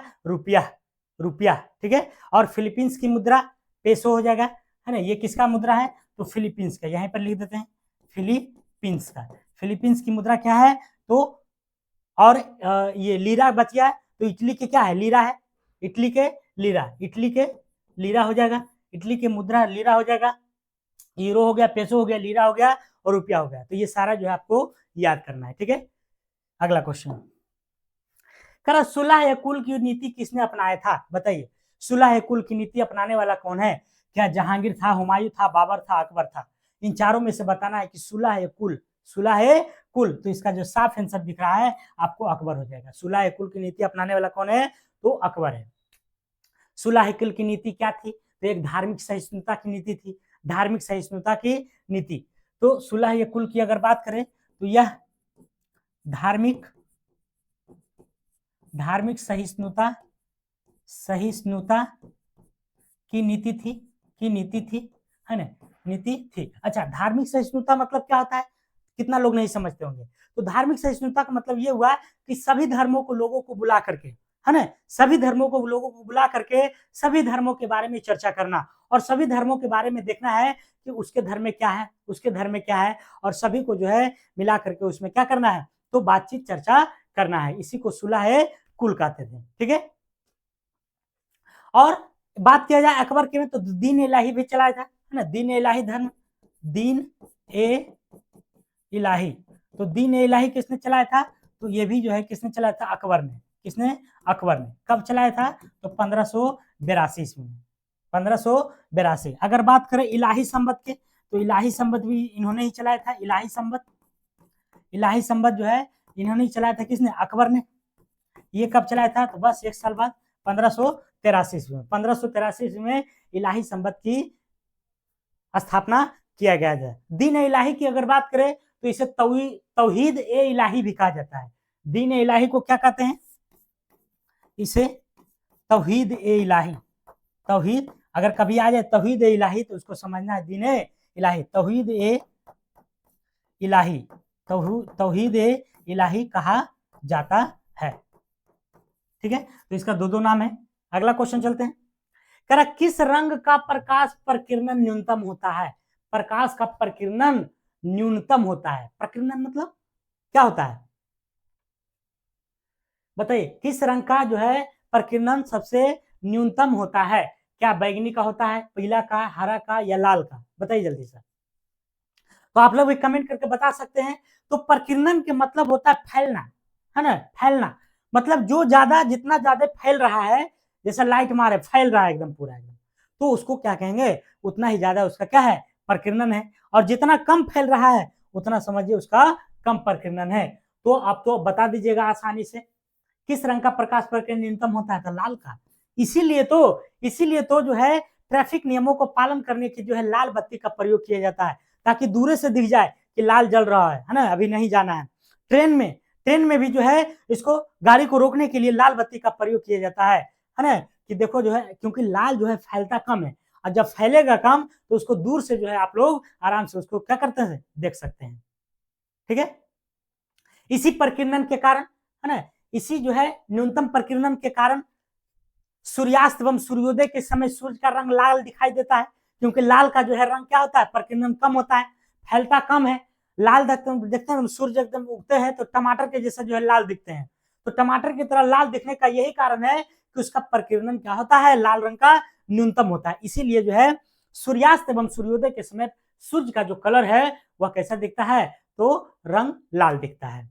रुपया। ठीक है। और फिलीपींस की मुद्रा पेसो हो जाएगा, है ना। ये किसका मुद्रा है? तो फिलीपींस का, यहीं पर लिख देते हैं फिलीपींस का। फिलीपींस की मुद्रा क्या है? तो और ये लीरा बच गया है, तो इटली के क्या है? लीरा है। इटली के लीरा हो जाएगा। इटली के मुद्रा लीरा हो जाएगा। यूरो हो गया, पेसो हो गया, लीरा हो गया और रुपया हो गया। तो ये सारा जो है आपको याद करना है। ठीक है। अगला क्वेश्चन, करा सुलह कुल की नीति किसने अपनाया था? बताइए, सुलह कुल की नीति अपनाने वाला कौन है? क्या जहांगीर था, हुमायूं था, बाबर था, अकबर था? इन चारों में से बताना है कि सुलह कुल। तो इसका जो साफ आंसर दिख रहा है आपको, अकबर हो जाएगा। सुलह कुल की नीति अपनाने वाला कौन है? तो अकबर है। सुलह कुल की नीति क्या थी? तो एक धार्मिक सहिष्णुता की नीति थी, धार्मिक सहिष्णुता की नीति। तो सुलह कुल की अगर बात करें तो यह धार्मिक सहिष्णुता की नीति थी, है ना, नीति थी। अच्छा, धार्मिक सहिष्णुता मतलब क्या होता है? कितना लोग नहीं समझते होंगे। तो धार्मिक सहिष्णुता का मतलब ये हुआ कि सभी धर्मों को लोगों को बुला करके, है ना, सभी धर्मों को लोगों को बुला करके सभी धर्मों के बारे में चर्चा करना, और सभी धर्मों के बारे में देखना है कि उसके धर्म में क्या है, उसके धर्म में क्या है, और सभी को जो है मिला करके उसमें क्या करना है, तो बातचीत चर्चा करना है। इसी को सुलह कुल कहते थे। ठीक है। और बात किया जाए अकबर के में, तो दीन इलाही भी चलाया था, है ना, दीन इलाही धर्म, दीन ए इलाही। तो दीन ए इलाही किसने चलाया था? तो ये भी जो है किसने चलाया था? अकबर ने। किसने? अकबर ने। कब चलाया था? तो 1582 ईस्वी में, 1582। अगर बात करें इलाही संबत के, तो इलाही संबत भी इन्होंने ही चलाया था। इलाही संबत जो है इन्होंने ही चलाया था। किसने? अकबर ने। ये कब चलाया था? तो बस एक साल बाद, 1583 ईस्वी में। 1583 ईस्वी में इलाही संबत की स्थापना किया गया है। दीन इलाही की अगर बात करें तो इसे तौहीद ए इलाही भी कहा जाता है। दीन इलाही को क्या कहते हैं? इसे तौहीद ए इलाही। तौहीद अगर कभी आ जाए तौहीद ए इलाही, तो उसको समझना है दीन इलाही, तौहीद ए इलाही, तौहीद ए इलाही कहा जाता है। ठीक है। तो इसका दो नाम है। अगला क्वेश्चन चलते हैं। कह रहा किस रंग का प्रकाश प्रकीर्णन न्यूनतम होता है? प्रकाश का प्रकीर्णन न्यूनतम होता है। प्रकीर्णन मतलब क्या होता है? बताइए, किस रंग का जो है प्रकीर्णन सबसे न्यूनतम होता है? क्या बैगनी का होता है, पीला का, हरा का, या लाल का? बताइए जल्दी से। तो आप लोग भी कमेंट करके बता सकते हैं। तो प्रकीर्णन के मतलब होता है फैलना, है ना, फैलना। मतलब जो ज्यादा, जितना ज्यादा फैल रहा है, जैसे लाइट मारे फैल रहा है एकदम पूरा एकदम, तो उसको क्या कहेंगे, उतना ही ज्यादा उसका क्या है, प्रकीर्णन है। और जितना कम फैल रहा है उतना समझिए उसका कम प्रकीर्णन है। तो आप तो बता दीजिएगा आसानी से, किस रंग का प्रकाश प्रकीर्णन न्यूनतम होता है, तो लाल का। इसीलिए तो जो है ट्रैफिक नियमों को पालन करने की जो है लाल बत्ती का प्रयोग किया जाता है, ताकि दूर से दिख जाए कि लाल जल रहा है ना, अभी नहीं जाना है। ट्रेन में भी जो है इसको गाड़ी को रोकने के लिए लाल बत्ती का प्रयोग किया जाता है ना, कि देखो जो है, क्योंकि लाल जो है फैलता कम है, और जब फैलेगा कम तो उसको दूर से जो है आप लोग आराम से उसको क्या करते हैं, देख सकते हैं। ठीक है, इसी प्रकीर्णन के कारण है ना, इसी जो है न्यूनतम प्रकीर्णन के कारण सूर्यास्त एवं सूर्योदय के समय सूर्य का रंग लाल दिखाई देता है, क्योंकि लाल का जो है रंग क्या होता है, प्रकीर्णन कम होता है, फैलता कम है। लाल देखते हैं सूर्य एकदम उगते हैं तो टमाटर के जैसा जो है लाल दिखते हैं, तो टमाटर की तरह लाल दिखने का यही कारण है कि उसका प्रकीर्णन क्या होता है, लाल रंग का न्यूनतम होता है। इसीलिए जो है सूर्यास्त एवं सूर्योदय के समय सूर्य का जो कलर है वह कैसा दिखता है, तो रंग लाल दिखता है।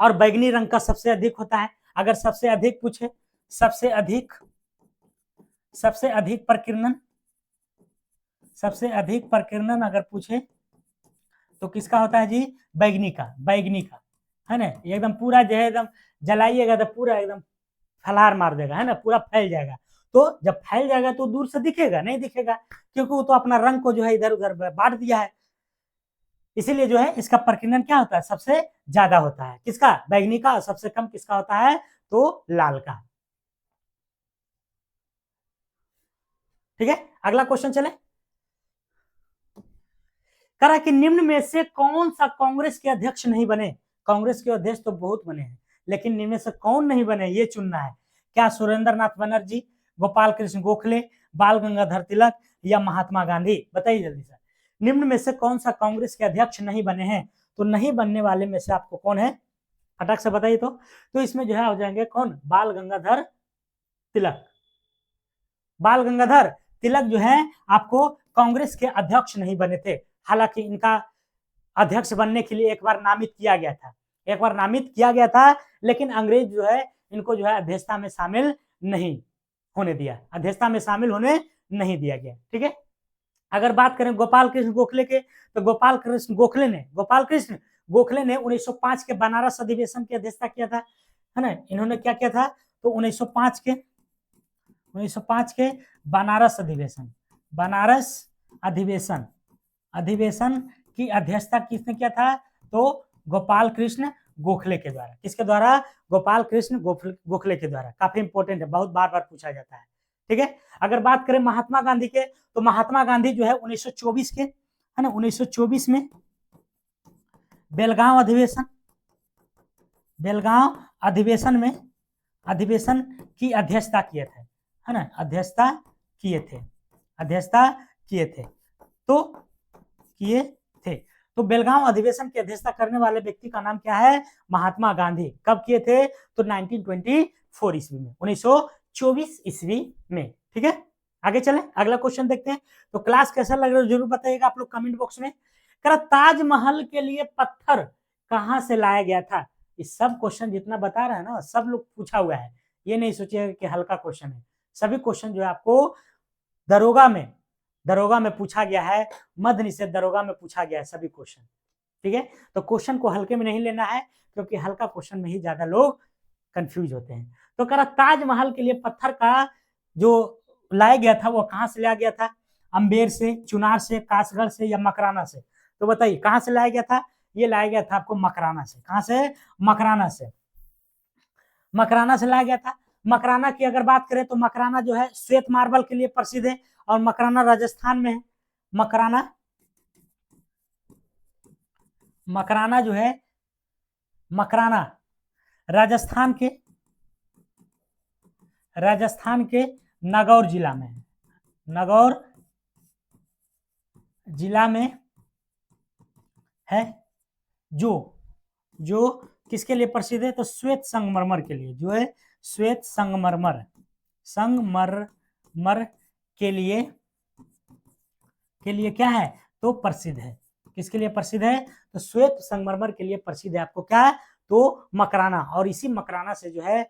और बैगनी रंग का सबसे अधिक होता है। अगर सबसे अधिक पूछे, सबसे अधिक प्रकीर्णन अगर पूछे तो किसका होता है जी, बैगनी का है ना, एकदम पूरा जो है एकदम जलाइएगा तो पूरा एकदम फलार मार देगा, है ना, पूरा फैल जाएगा। तो जब फैल जाएगा तो दूर से दिखेगा नहीं, दिखेगा, क्योंकि वो तो अपना रंग को जो है इधर उधर बांट दिया है। इसीलिए जो है इसका प्रकीर्णन क्या होता है, सबसे ज्यादा होता है किसका, बैगनी का, और सबसे कम किसका होता है, तो लाल का। ठीक है, अगला क्वेश्चन चले। कह रहा कि निम्न में से कौन सा कांग्रेस के अध्यक्ष नहीं बने। कांग्रेस के अध्यक्ष तो बहुत बने हैं, लेकिन निम्न में से कौन नहीं बने ये चुनना है। क्या सुरेंद्र नाथ बनर्जी, गोपाल कृष्ण गोखले, बाल गंगाधर तिलक, या महात्मा गांधी, बताइए जल्दी से। निम्न में से कौन सा कांग्रेस के अध्यक्ष नहीं बने हैं, तो नहीं बनने वाले में से आपको कौन है, फटाक से बताइए। तो इसमें जो है हो जाएंगे कौन, बाल गंगाधर तिलक। बाल गंगाधर तिलक जो है आपको कांग्रेस के अध्यक्ष नहीं बने थे, हालांकि इनका अध्यक्ष बनने के लिए एक बार नामित किया गया था, लेकिन अंग्रेज जो है इनको जो है अध्यक्षता में शामिल नहीं होने दिया, गया। ठीक है, अगर बात करें गोपाल कृष्ण गोखले के, तो गोपाल कृष्ण गोखले ने 1905 के बनारस अधिवेशन की अध्यक्षता किया था, है ना। इन्होंने क्या किया था, तो 1905 के बनारस अधिवेशन की अध्यक्षता किसने किया था, तो गोपाल कृष्ण गोखले के द्वारा। किसके द्वारा, गोपाल कृष्ण गोखले के द्वारा। काफी इंपॉर्टेंट है, बहुत बार बार पूछा जाता है। ठीक है, अगर बात करें महात्मा गांधी के, तो महात्मा गांधी जो है 1924 के, है ना, 1924 में बेलगांव अधिवेशन की अध्यक्षता किए थे, है ना, अध्यक्षता किए थे। तो बेलगांव अधिवेशन की अध्यक्षता करने वाले व्यक्ति का नाम क्या है, महात्मा गांधी। कब किए थे, तो 1924 ईस्वी में, 1924 ईस्वी में। ठीक है, आगे चले, अगला क्वेश्चन देखते हैं। तो क्लास कैसा लग रहा है जरूर बताइएगा आप लोग कमेंट बॉक्स में। ताजमहल के लिए पत्थर कहां से लाया गया था। इस सब क्वेश्चन जितना बता रहा है ना, सब लोग पूछा हुआ है, ये नहीं सोचिएगा कि हल्का क्वेश्चन है। सभी क्वेश्चन जो है आपको दरोगा में पूछा गया है, मध्य निषेध दरोगा में पूछा गया है सभी क्वेश्चन। ठीक है, तो क्वेश्चन को हल्के में नहीं लेना है, क्योंकि हल्का क्वेश्चन में ही ज्यादा लोग कंफ्यूज होते हैं। तो कह रहा ताजमहल के लिए पत्थर का जो लाया गया था वो कहां से लाया गया था, अम्बेर से, चुनार से, कासगढ़ से, या मकराना से। तो बताइए कहां से लाया गया था, ये लाया गया था आपको मकराना से। कहां से, मकराना से लाया गया था। मकराना की अगर बात करें तो मकराना जो है श्वेत मार्बल के लिए प्रसिद्ध है, और मकराना राजस्थान में है। मकराना जो है, मकराना राजस्थान के नागौर जिला में है। नागौर जिला में है, जो किसके लिए प्रसिद्ध है, तो श्वेत संगमरमर के लिए, जो है श्वेत संगमरमर के लिए क्या है, तो प्रसिद्ध है। किसके लिए प्रसिद्ध है, तो श्वेत संगमरमर के लिए प्रसिद्ध है। आपको क्या है, तो मकराना, और इसी मकराना से जो है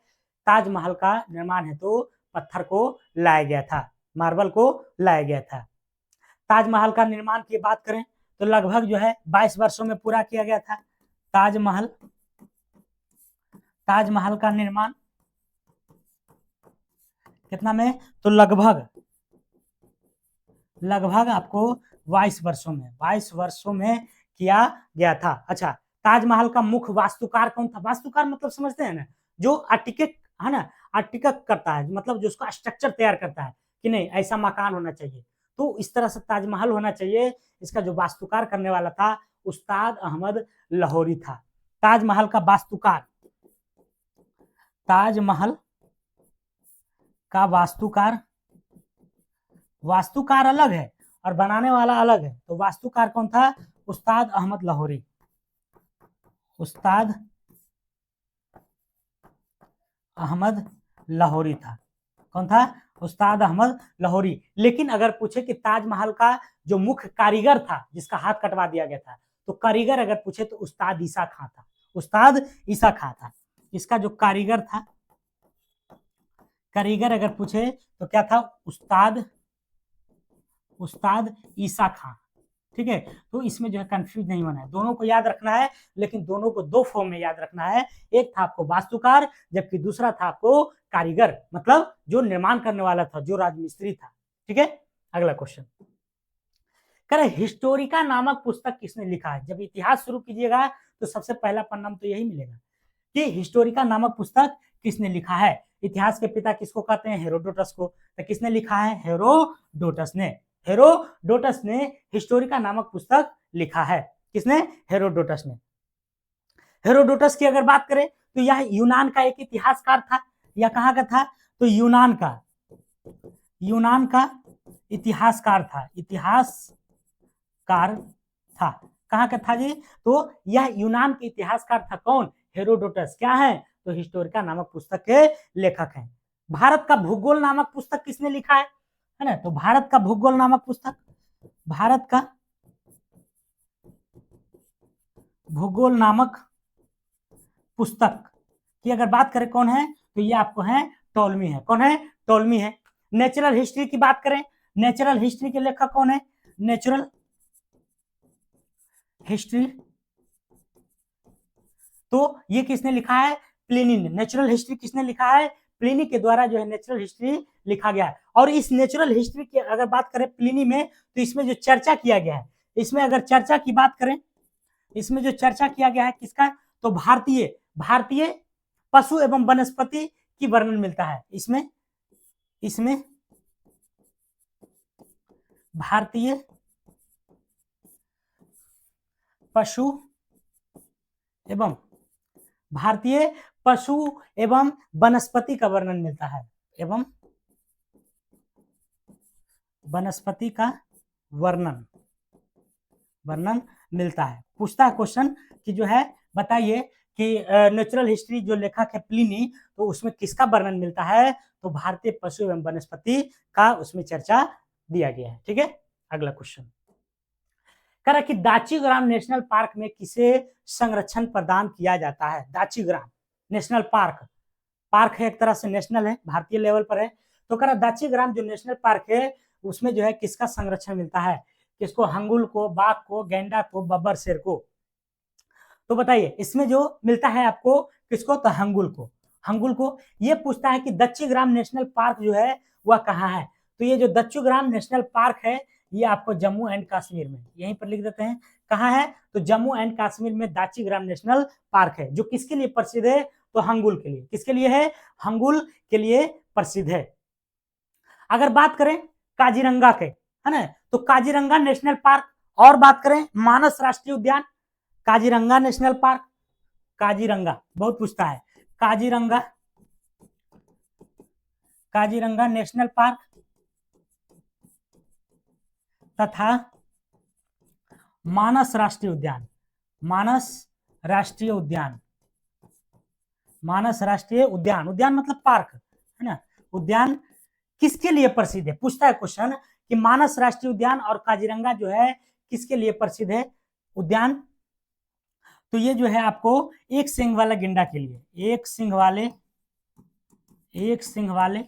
ताजमहल का निर्माण है तो पत्थर को लाया गया था, मार्बल को लाया गया था। ताजमहल का निर्माण की बात करें तो लगभग जो है 22 वर्षों में पूरा किया गया था। ताजमहल का निर्माण कितना में, तो लगभग आपको 22 वर्षों में किया गया था। अच्छा, ताजमहल का मुख्य वास्तुकार कौन था? वास्तुकार मतलब समझते हैं ना, जो आर्किटेक्ट है ना, आर्किटेक्ट करता है, मतलब जो उसका स्ट्रक्चर तैयार करता है कि नहीं ऐसा मकान होना चाहिए, तो इस तरह से ताजमहल होना चाहिए। इसका जो वास्तुकार करने वाला था उस्ताद अहमद लाहौरी था। ताजमहल का वास्तुकार, ताजमहल का वास्तुकार अलग है और बनाने वाला अलग है। तो वास्तुकार कौन था? उस्ताद अहमद लाहौरी। उस्ताद अहमद लाहौरी था। कौन था? उस्ताद अहमद लाहौरी। लेकिन अगर पूछे कि ताजमहल का जो मुख्य कारीगर था जिसका हाथ कटवा दिया गया था, तो कारीगर अगर पूछे तो उस्ताद ईसा खां था। उस्ताद ईसा खां था। इसका जो कारीगर था, कारीगर अगर पूछे तो क्या था? उस्ताद ईसा खां। ठीक है, तो इसमें जो है कंफ्यूज नहीं होना है, दोनों को याद रखना है, लेकिन दोनों को दो फॉर्म में याद रखना है। एक था आपको वास्तुकार, जबकि दूसरा था आपको कारीगर, मतलब जो निर्माण करने वाला था, जो राजमिस्त्री था। ठीक है, अगला क्वेश्चन कह रहे हिस्टोरिका नामक पुस्तक किसने लिखा है? जब इतिहास शुरू कीजिएगा तो सबसे पहला पन्ना तो यही मिलेगा कि हिस्टोरिका नामक पुस्तक किसने लिखा है। इतिहास के पिता किसको कहते हैं? हेरोडोटस को। तो किसने लिखा है? हेरोडोटस ने। हेरोडोटस ने हिस्टोरिका नामक पुस्तक लिखा है। किसने? हेरोडोटस ने। हेरोडोटस की अगर बात करें तो यह यूनान का एक इतिहासकार था। यह कहाँ का था? तो यूनान का इतिहासकार था। कहाँ का था जी? तो यह यूनान के इतिहासकार था। कौन? हेरोडोटस। क्या है? तो हिस्टोरिका नामक पुस्तक के लेखक हैं। भारत का भूगोल नामक पुस्तक किसने लिखा है ना? तो भारत का भूगोल नामक पुस्तक, भारत का भूगोल नामक पुस्तक की अगर बात करें कौन है? तो ये आपको है टॉलमी है। कौन है? टॉलमी है। नेचुरल हिस्ट्री की बात करें, नेचुरल हिस्ट्री के लेखक कौन है? नेचुरल हिस्ट्री, तो ये किसने लिखा है? प्लिनी ने। नेचुरल हिस्ट्री किसने लिखा है? प्लिनी के द्वारा जो है नेचुरल हिस्ट्री लिखा गया है। और इस नेचुरल हिस्ट्री की अगर बात करें प्लिनी में, तो इसमें जो चर्चा किया गया है, इसमें अगर चर्चा की बात करें, इसमें जो चर्चा किया गया है किसका? तो भारतीय पशु एवं वनस्पति की वर्णन मिलता है। इसमें भारतीय पशु एवं वनस्पति का वर्णन मिलता है, एवं वनस्पति का वर्णन मिलता है। पूछता है क्वेश्चन कि जो है बताइए कि नेचुरल हिस्ट्री जो लेखक है प्लिनी, तो उसमें किसका वर्णन मिलता है? तो भारतीय पशु एवं वनस्पति का उसमें चर्चा दिया गया है। ठीक है, अगला क्वेश्चन कह रहा कि दाचीग्राम नेशनल पार्क में किसे संरक्षण प्रदान किया जाता है? दाचीग्राम नेशनल पार्क है, एक तरह से नेशनल है, भारतीय लेवल पर है। तो कह रहा दाचीग्राम जो नेशनल पार्क है उसमें जो है किसका संरक्षण मिलता है? किसको? हंगुल को, बाघ को, गैंडा को, बब्बर शेर को। तो बताइए इसमें जो मिलता है आपको किसको? तो हंगुल को। ये पूछता है कि दच्चीग्राम नेशनल पार्क जो है वह कहाँ है? तो ये जो दच्चीग्राम नेशनल पार्क है ये आपको जम्मू एंड कश्मीर में, यहीं पर लिख देते हैं कहाँ है? तो जम्मू एंड कश्मीर में दाचीग्राम नेशनल पार्क है, जो किसके लिए प्रसिद्ध है? तो हंगुल के लिए। किसके लिए है? हंगुल के लिए प्रसिद्ध है। अगर बात करें काजीरंगा के, है ना, तो काजीरंगा नेशनल पार्क, और बात करें मानस राष्ट्रीय उद्यान, काजीरंगा नेशनल पार्क, काजीरंगा बहुत पूछता है, काजीरंगा नेशनल पार्क तथा मानस राष्ट्रीय उद्यान। उद्यान मतलब पार्क, है ना। उद्यान किसके लिए प्रसिद्ध है? पूछता है क्वेश्चन कि मानस राष्ट्रीय उद्यान और काजीरंगा जो है किसके लिए प्रसिद्ध है? उद्यान तो ये जो है आपको एक सींग वाला गेंडा के लिए, एक सींग वाले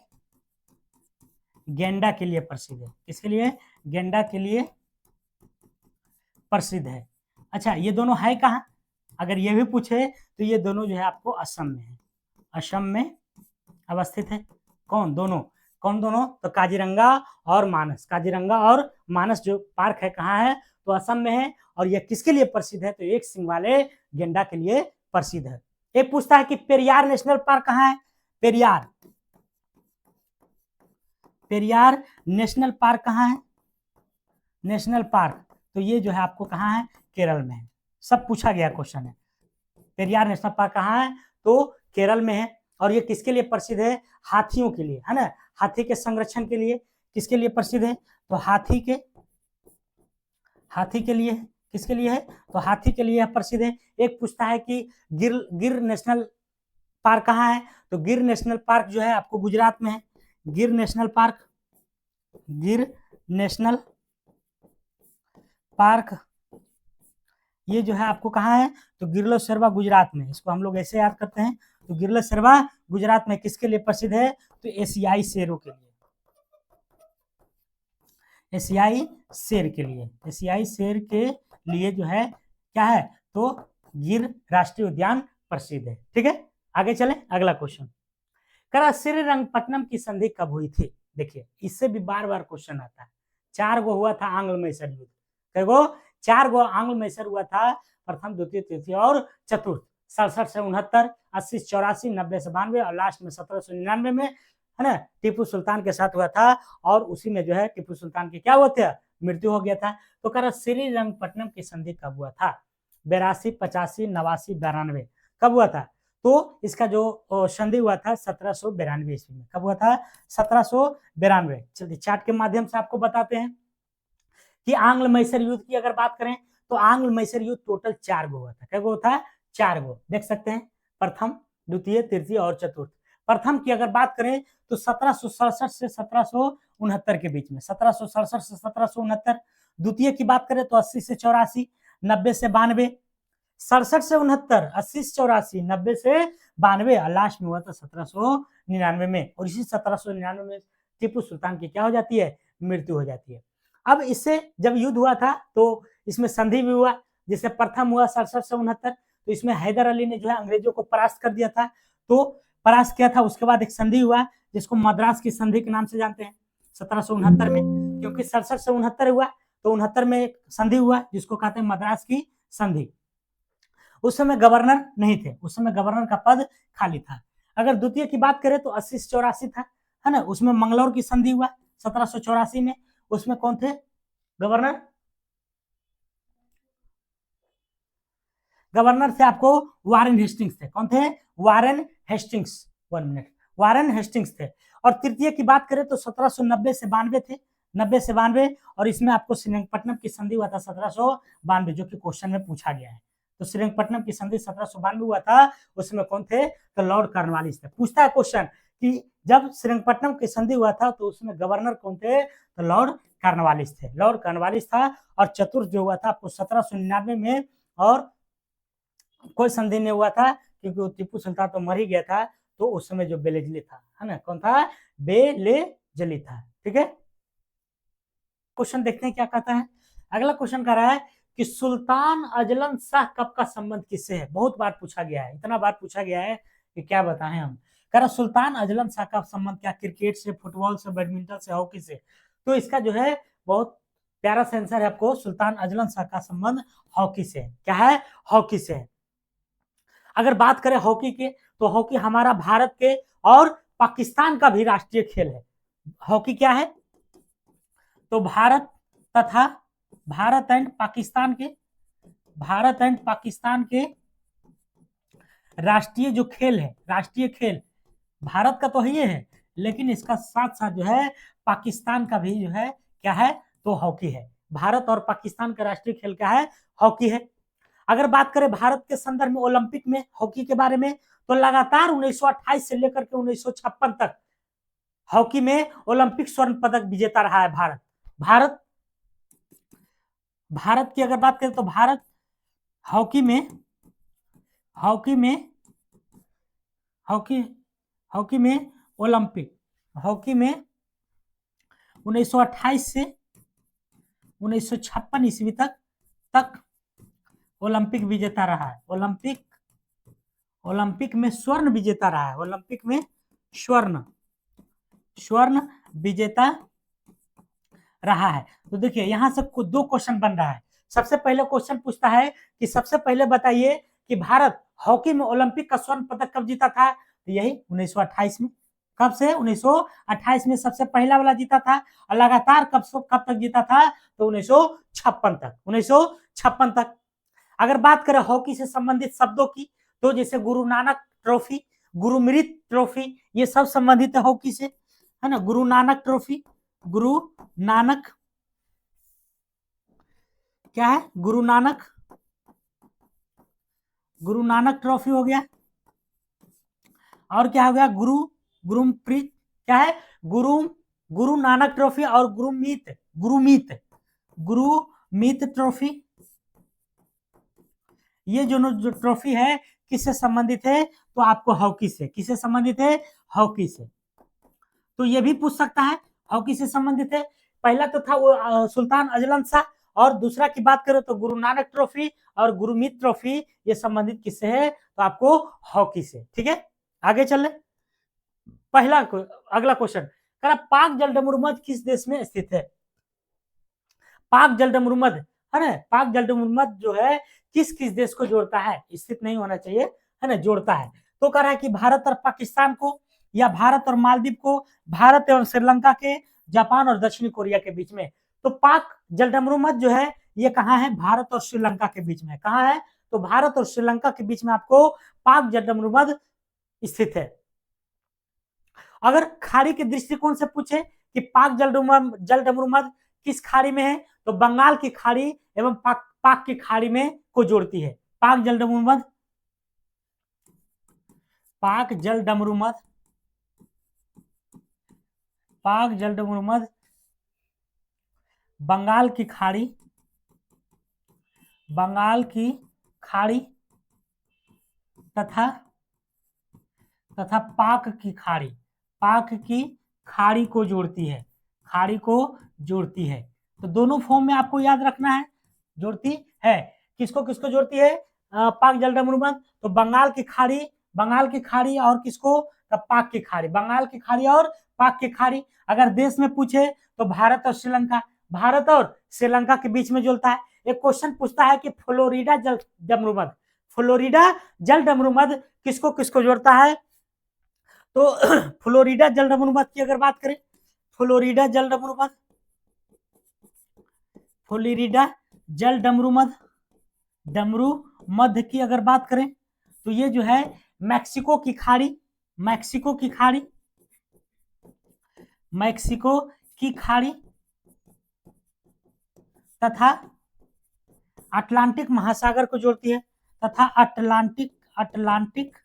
गेंडा के लिए प्रसिद्ध है। किसके लिए? गेंडा के लिए प्रसिद्ध है। अच्छा, ये दोनों है कहाँ? अगर ये भी पूछे तो ये दोनों जो है आपको असम में है, असम में अवस्थित है। कौन दोनों? कौन दोनों? तो काजीरंगा और मानस। काजीरंगा और मानस जो पार्क है कहाँ है? तो असम में है। और यह किसके लिए प्रसिद्ध है? तो एक सींग वाले गेंडा के लिए प्रसिद्ध है। एक पूछता है कि पेरियार नेशनल पार्क कहाँ है? पेरियार नेशनल पार्क कहाँ है? नेशनल पार्क तो ये जो है आपको कहाँ है? केरल में है। सब पूछा गया क्वेश्चन है। पेरियार नेशनल पार्क कहाँ है? तो केरल में है। और ये किसके लिए प्रसिद्ध है? हाथियों के लिए, है ना, हाथी के संरक्षण के लिए। किसके लिए प्रसिद्ध है? तो हाथी के लिए। किसके लिए है? तो हाथी के लिए प्रसिद्ध है। एक पूछता है कि गिर नेशनल पार्क कहाँ है? तो गिर नेशनल पार्क जो है आपको गुजरात में है। गिर नेशनल पार्क ये जो है आपको कहाँ है? तो गिरलो शेरवा गुजरात में। इसको हम लोग ऐसे याद करते हैं। तो गिरलो शेरवा गुजरात में किसके लिए प्रसिद्ध है? तो एशियाई शेरों के लिए। एशियाई शेर के लिए जो है क्या है? तो गिर राष्ट्रीय उद्यान प्रसिद्ध है। ठीक है, आगे चले। अगला क्वेश्चन करा, श्रीरंगपट्टनम की संधि कब हुई थी? देखिए, इससे भी बार बार क्वेश्चन आता है। 4 गो हुआ था आंग्ल मैसूर युद्ध। कई 4 गो आंग्ल मैसूर हुआ था, प्रथम, द्वितीय, तृतीय और चतुर्थ। 67 से 69, 80 से 84, 90 से 92 और लास्ट में 1799 में, है ना, टीपू सुल्तान के साथ हुआ था। और उसी में जो है टीपू सुल्तान की क्या हुआ था? मृत्यु हो गया था। तो कह रहा श्रीरंगपट्टनम की संधि कब हुआ था? 82, 85, 89, 92 कब हुआ था? तो इसका जो संधि हुआ था 1792 ईस्वी में। कब हुआ था? 1792। चलिए चार्ट के माध्यम से आपको बताते हैं कि आंग्ल मैसूर युद्ध की अगर बात करें तो आंग्ल मैसूर युद्ध टोटल 4 गो हुआ था। क्या गो था? 4 गो। देख सकते हैं, प्रथम, द्वितीय, तृतीय और चतुर्थ। प्रथम की अगर बात करें तो 1767 से 1769 के बीच में, 1767 से 1769। द्वितीय की बात करें तो 80 से 84, 90 से 92, 67 से 69, 80 से 84, 90 से 92 और लास्ट में हुआ था 1799 में। और इसी 1799 में टीपू सुल्तान की क्या हो जाती है? मृत्यु हो जाती है। अब इससे जब युद्ध हुआ था तो इसमें संधि भी हुआ। जैसे प्रथम हुआ 67 से 69, तो इसमें हैदर अली ने जो है अंग्रेजों को परास्त कर दिया था। तो परास्त किया था, उसके बाद एक संधि हुआ जिसको मद्रास की संधि के नाम से जानते हैं 1769 में। क्योंकि 67 से 69 हुआ तो 69 में एक संधि हुआ जिसको कहते हैं मद्रास की संधि। उस समय गवर्नर नहीं थे, उस समय गवर्नर का पद खाली था। अगर द्वितीय की बात करें तो 80 से 84 था, है ना, उसमें मंगलौर की संधि हुआ 1784 में। उसमें कौन थे गवर्नर? गवर्नर थे आपको वारेन हेस्टिंग्स थे। कौन थे? Warren Hastings. 1 minute, Warren Hastings थे। और तृतीय की बात करें तो 1790 से 92 थे, 90 से 92। और इसमें आपको श्रीरंगपट्टनम की संधि हुआ था 1792, जो कि क्वेश्चन में पूछा गया है। तो श्रीरंगपट्टनम की संधि 1792 हुआ था। उसमें कौन थे? तो लॉर्ड कॉर्नवालिस थे। पूछता है क्वेश्चन कि जब श्रीरंगपट्टनम की संधि हुआ था तो उसमें गवर्नर कौन थे? तो लॉर्ड कॉर्नवालिस थे। लॉर्ड कॉर्नवालिस था। और चतुर्थ जो हुआ था आपको 1799 में। और कोई संधि नहीं हुआ था क्योंकि टीपू सुल्तान तो मर ही गया था। तो उस समय जो बेलेजली था, है ना, कौन था? बेलेजली था। ठीक है, क्वेश्चन देखते हैं क्या कहता है। अगला क्वेश्चन कह रहा है कि सुल्तान अजलन शाह कब का संबंध किससे है? बहुत बार पूछा गया है, इतना बार पूछा गया है कि क्या बताएं हम। कह रहा सुल्तान अजलन शाह का संबंध क्या क्रिकेट से, फुटबॉल से, बैडमिंटन से, हॉकी से? तो इसका जो है बहुत प्यारा सा आंसर है आपको, सुल्तान अजलन शाह का संबंध हॉकी से है। क्या है? हॉकी से है। अगर बात करें हॉकी के तो हॉकी हमारा भारत के और पाकिस्तान का भी राष्ट्रीय खेल है। हॉकी क्या है? तो तथा भारत एंड पाकिस्तान के राष्ट्रीय जो खेल है, राष्ट्रीय खेल भारत का तो ही है, लेकिन इसका साथ साथ जो है पाकिस्तान का भी जो है क्या है? तो हॉकी है। भारत और पाकिस्तान का राष्ट्रीय खेल क्या है? हॉकी है। अगर बात करें भारत के संदर्भ में ओलंपिक में हॉकी के बारे में तो लगातार 1928 से लेकर के 1956 तक हॉकी में ओलंपिक स्वर्ण पदक विजेता रहा है भारत की अगर बात करें तो भारत हॉकी में हॉकी में हॉकी हॉकी में ओलंपिक, हॉकी में 1928 से 1956 ईस्वी तक ओलंपिक विजेता रहा है। ओलंपिक में स्वर्ण विजेता रहा है। ओलंपिक में स्वर्ण स्वर्ण विजेता रहा है। तो देखिए यहां से दो क्वेश्चन बन रहा है। सबसे पहले क्वेश्चन पूछता है कि सबसे पहले बताइए कि भारत हॉकी में ओलंपिक का स्वर्ण पदक कब जीता था। तो यही 1928 में। कब से? 1928 में सबसे पहला वाला जीता था। और लगातार कब तक जीता था? तो 1956 तक। 1956 तक। अगर बात करें हॉकी से संबंधित शब्दों की, तो जैसे गुरु नानक ट्रॉफी, गुरुमृत ट्रॉफी, ये सब संबंधित है हॉकी से, है ना। गुरु नानक ट्रॉफी, गुरु नानक, क्या है? गुरु नानक ट्रॉफी हो गया। और क्या हो गया? गुरुप्रीत, क्या है? गुरु गुरु नानक ट्रॉफी और गुरुमीत ट्रॉफी। ये जो ट्रॉफी है किससे संबंधित है? तो आपको हॉकी से। किससे संबंधित है? हॉकी से। तो ये भी पूछ सकता है हॉकी से संबंधित है। पहला तो था वो सुल्तान अजलन शाह, और दूसरा की बात करें तो गुरु नानक ट्रॉफी और गुरुमीत ट्रॉफी, ये संबंधित किससे है? तो आपको हॉकी से। ठीक है, आगे चले। अगला क्वेश्चन कह पाक जलडमरूमध किस देश में स्थित है? पाक जलडमरूमध, है ना। पाक जलडमरूमध जो है किस किस देश को जोड़ता है? स्थित नहीं होना चाहिए, है ना, जोड़ता है। तो कह रहा है कि भारत और पाकिस्तान को, या भारत और मालदीव को, भारत एवं श्रीलंका के, जापान और दक्षिणी कोरिया के बीच में। तो पाक जलडमरूमध जो है ये कहाँ है? भारत और श्रीलंका के बीच में। कहाँ है? तो भारत और श्रीलंका के बीच में आपको पाक जलडमरूमध स्थित है। अगर खाड़ी के दृष्टिकोण से पूछे कि पाक जलडमरूमध किस खाड़ी में है, तो बंगाल की खाड़ी एवं पाक की खाड़ी में को जोड़ती है। पाक जलडमरूमध पाक जलडमरूमध बंगाल की खाड़ी तथा पाक की खाड़ी को जोड़ती है। तो दोनों फॉर्म में आपको याद रखना है, जोड़ती है। किसको किसको जोड़ती है? पाक जलडमरूमध तो बंगाल की खाड़ी और किसको? तो पाक की खाड़ी, बंगाल की खाड़ी और पाक की खाड़ी। अगर देश में पूछे तो भारत और श्रीलंका के बीच में जोड़ता है। एक क्वेश्चन पूछता है कि फ्लोरिडा जलडमरूमध किसको किसको जोड़ता है? तो फ्लोरिडा जलडमरूमध की अगर बात करें, फ्लोरिडा जलडमरूमध की अगर बात करें तो ये जो है मैक्सिको की खाड़ी तथा अटलांटिक महासागर को जोड़ती है, तथा अटलांटिक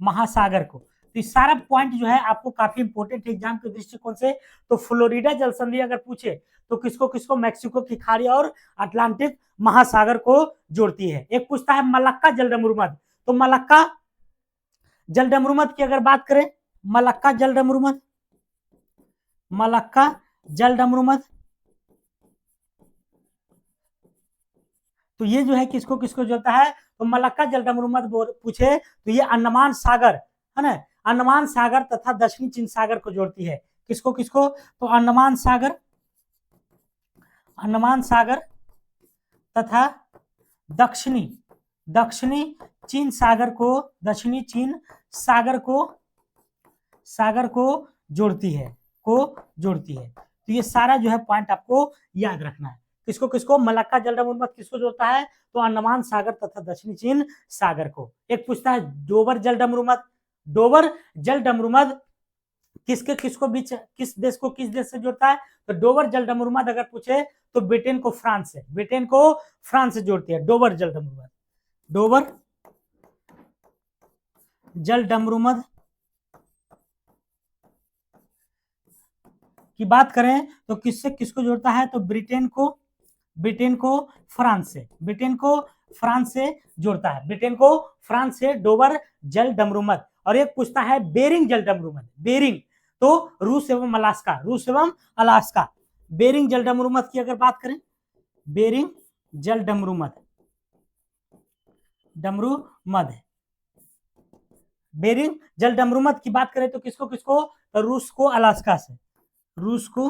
महासागर को। तो ये सारा पॉइंट जो है आपको काफी इंपोर्टेंट एग्जाम के दृष्टिकोण से। तो फ्लोरिडा जल संधि अगर पूछे तो किसको किसको? मैक्सिको की खाड़ी और अटलांटिक महासागर को जोड़ती है। एक पूछता है मलक्का जलडमरूमध, तो मलक्का जलडमरूमध की अगर बात करें, मलक्का जलडमरूमध तो ये जो है किसको किसको जोड़ता है? तो मलक्का जलडमरूमध पूछे तो ये अंडमान सागर, है ना, अंडमान सागर तथा दक्षिणी चीन सागर को जोड़ती है। किसको किसको? तो अंडमान सागर तथा दक्षिणी चीन सागर को जोड़ती है। तो ये सारा जो है पॉइंट आपको याद रखना है। किसको किसको? मलक्का जलडमरूमध किसको जोड़ता है? तो अंडमान सागर तथा दक्षिणी चीन सागर को। एक पूछता है डोबर जलडमरूमध किस देश को किस देश से जोड़ता है? तो डोबर जलडमरूमध अगर पूछे तो ब्रिटेन को फ्रांस से जोड़ती है। डोबर जलडमरूमध की बात करें तो किसको जोड़ता है? तो ब्रिटेन को फ्रांस फ्रांस से जोड़ता है, ब्रिटेन को फ्रांस से डोवर जल डमरूमत। और एक पूछता है बेरिंग जल डमरूमत, बेरिंग तो रूस एवं अलास्का, रूस एवं अलास्का। बेरिंग जल डमरूमत की अगर बात करें, बेरिंग जल डमरूमत, डमरूमत, बेरिंग जल डमरूमत की बात करें तो किसको किसको, तो रूस को अलास्का से, रूस को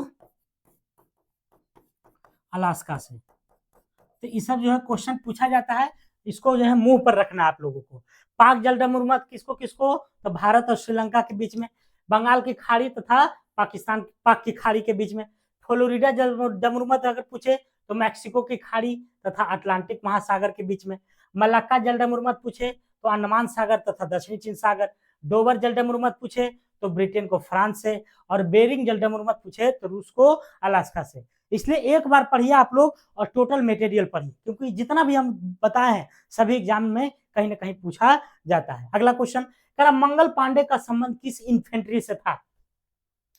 अलास्का से। तो ये सब जो है क्वेश्चन पूछा जाता है, इसको जो है मुंह पर रखना आप लोगों को। पाक जल डमरूमत किसको किसको, तो भारत और श्रीलंका के बीच में, बंगाल की खाड़ी तथा पाकिस्तान पाक की खाड़ी के बीच में। फ्लोरिडा जल डमरूमत अगर पूछे तो मैक्सिको की खाड़ी तथा अटलांटिक महासागर के बीच में। मलाक्का जल डमरूमत पूछे तो अंडमान सागर तथा दक्षिणी चीन सागर। डोवर जल डमरूमत पूछे तो ब्रिटेन को फ्रांस से, और बेरिंग जल डमरूमत पूछे तो रूस को अलास्का से। इसलिए एक बार पढ़िए आप लोग और टोटल मटेरियल पढ़िए, क्योंकि जितना भी हम बताए हैं सभी एग्जाम में कहीं ना कहीं पूछा जाता है। अगला क्वेश्चन कह रहा मंगल पांडे का संबंध किस इन्फेंट्री से था,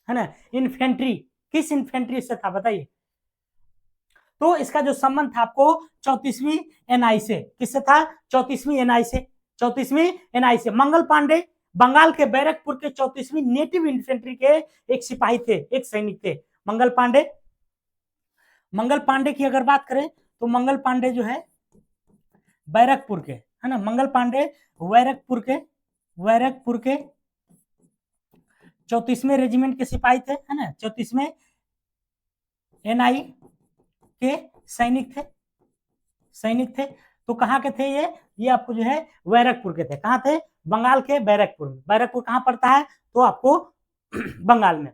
है ना, इन्फेंट्री, किस इन्फेंट्री से था बताइए। तो इसका जो संबंध था आपको 34वीं एनआई से, किससे था, 34वीं एनआई से, 34वीं एनआई से। मंगल पांडे बंगाल के बैरकपुर के 34वीं नेटिव इन्फेंट्री के एक सिपाही थे, एक सैनिक थे मंगल पांडे। मंगल पांडे की अगर बात करें तो मंगल पांडे जो है बैरकपुर के, है ना, मंगल पांडे बैरकपुर के 34वें रेजिमेंट के सिपाही थे, है ना, 34वें एनआई के सैनिक थे। तो कहाँ के थे ये आपको जो है बैरकपुर के थे। कहाँ थे, बंगाल के बैरकपुर में। बैरकपुर कहाँ पड़ता है, तो आपको बंगाल में।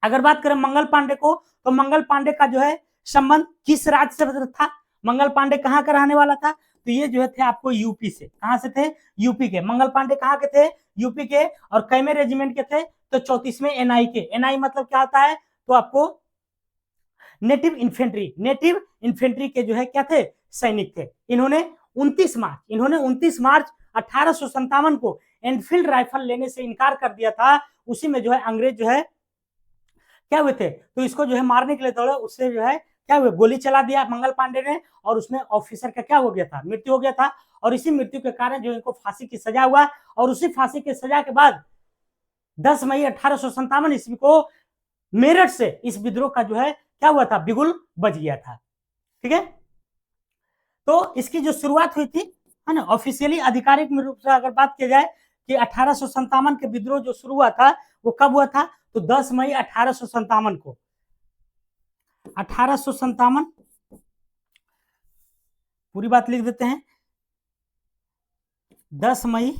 अगर बात करें मंगल पांडे को, तो मंगल पांडे का जो है संबंध किस राज्य से था, मंगल पांडे कहाँ का रहने वाला था, तो ये जो है थे आपको यूपी से। कहाँ से थे, यूपी के। मंगल पांडे कहाँ के थे, यूपी के। और कैमे रेजिमेंट के थे, तो 34वें एनआई के। एनआई मतलब क्या होता है, तो आपको नेटिव इन्फेंट्री के जो है क्या थे, सैनिक थे। इन्होंने 29 मार्च 1857 को एनफील्ड राइफल लेने से इनकार कर दिया था। उसी में जो है अंग्रेज जो है क्या हुए थे, तो इसको जो है मारने के लिए दौड़े, उससे जो है क्या हुआ, गोली चला दिया मंगल पांडे ने, और उसमें ऑफिसर का क्या हो गया था, मृत्यु हो गया था। और इसी मृत्यु के कारण जो इनको फांसी की सजा हुआ, और उसी फांसी की सजा के बाद 10 मई 1857 ईस्वी को मेरठ से इस विद्रोह का जो है क्या हुआ था, बिगुल बज गया था। ठीक है, तो इसकी जो शुरुआत हुई थी, है ना, ऑफिशियली आधिकारिक रूप से अगर बात की जाए कि 1857 के विद्रोह जो शुरू हुआ था वो कब हुआ था, तो 10 मई 1857 को, 1857 पूरी बात लिख देते हैं, 10 मई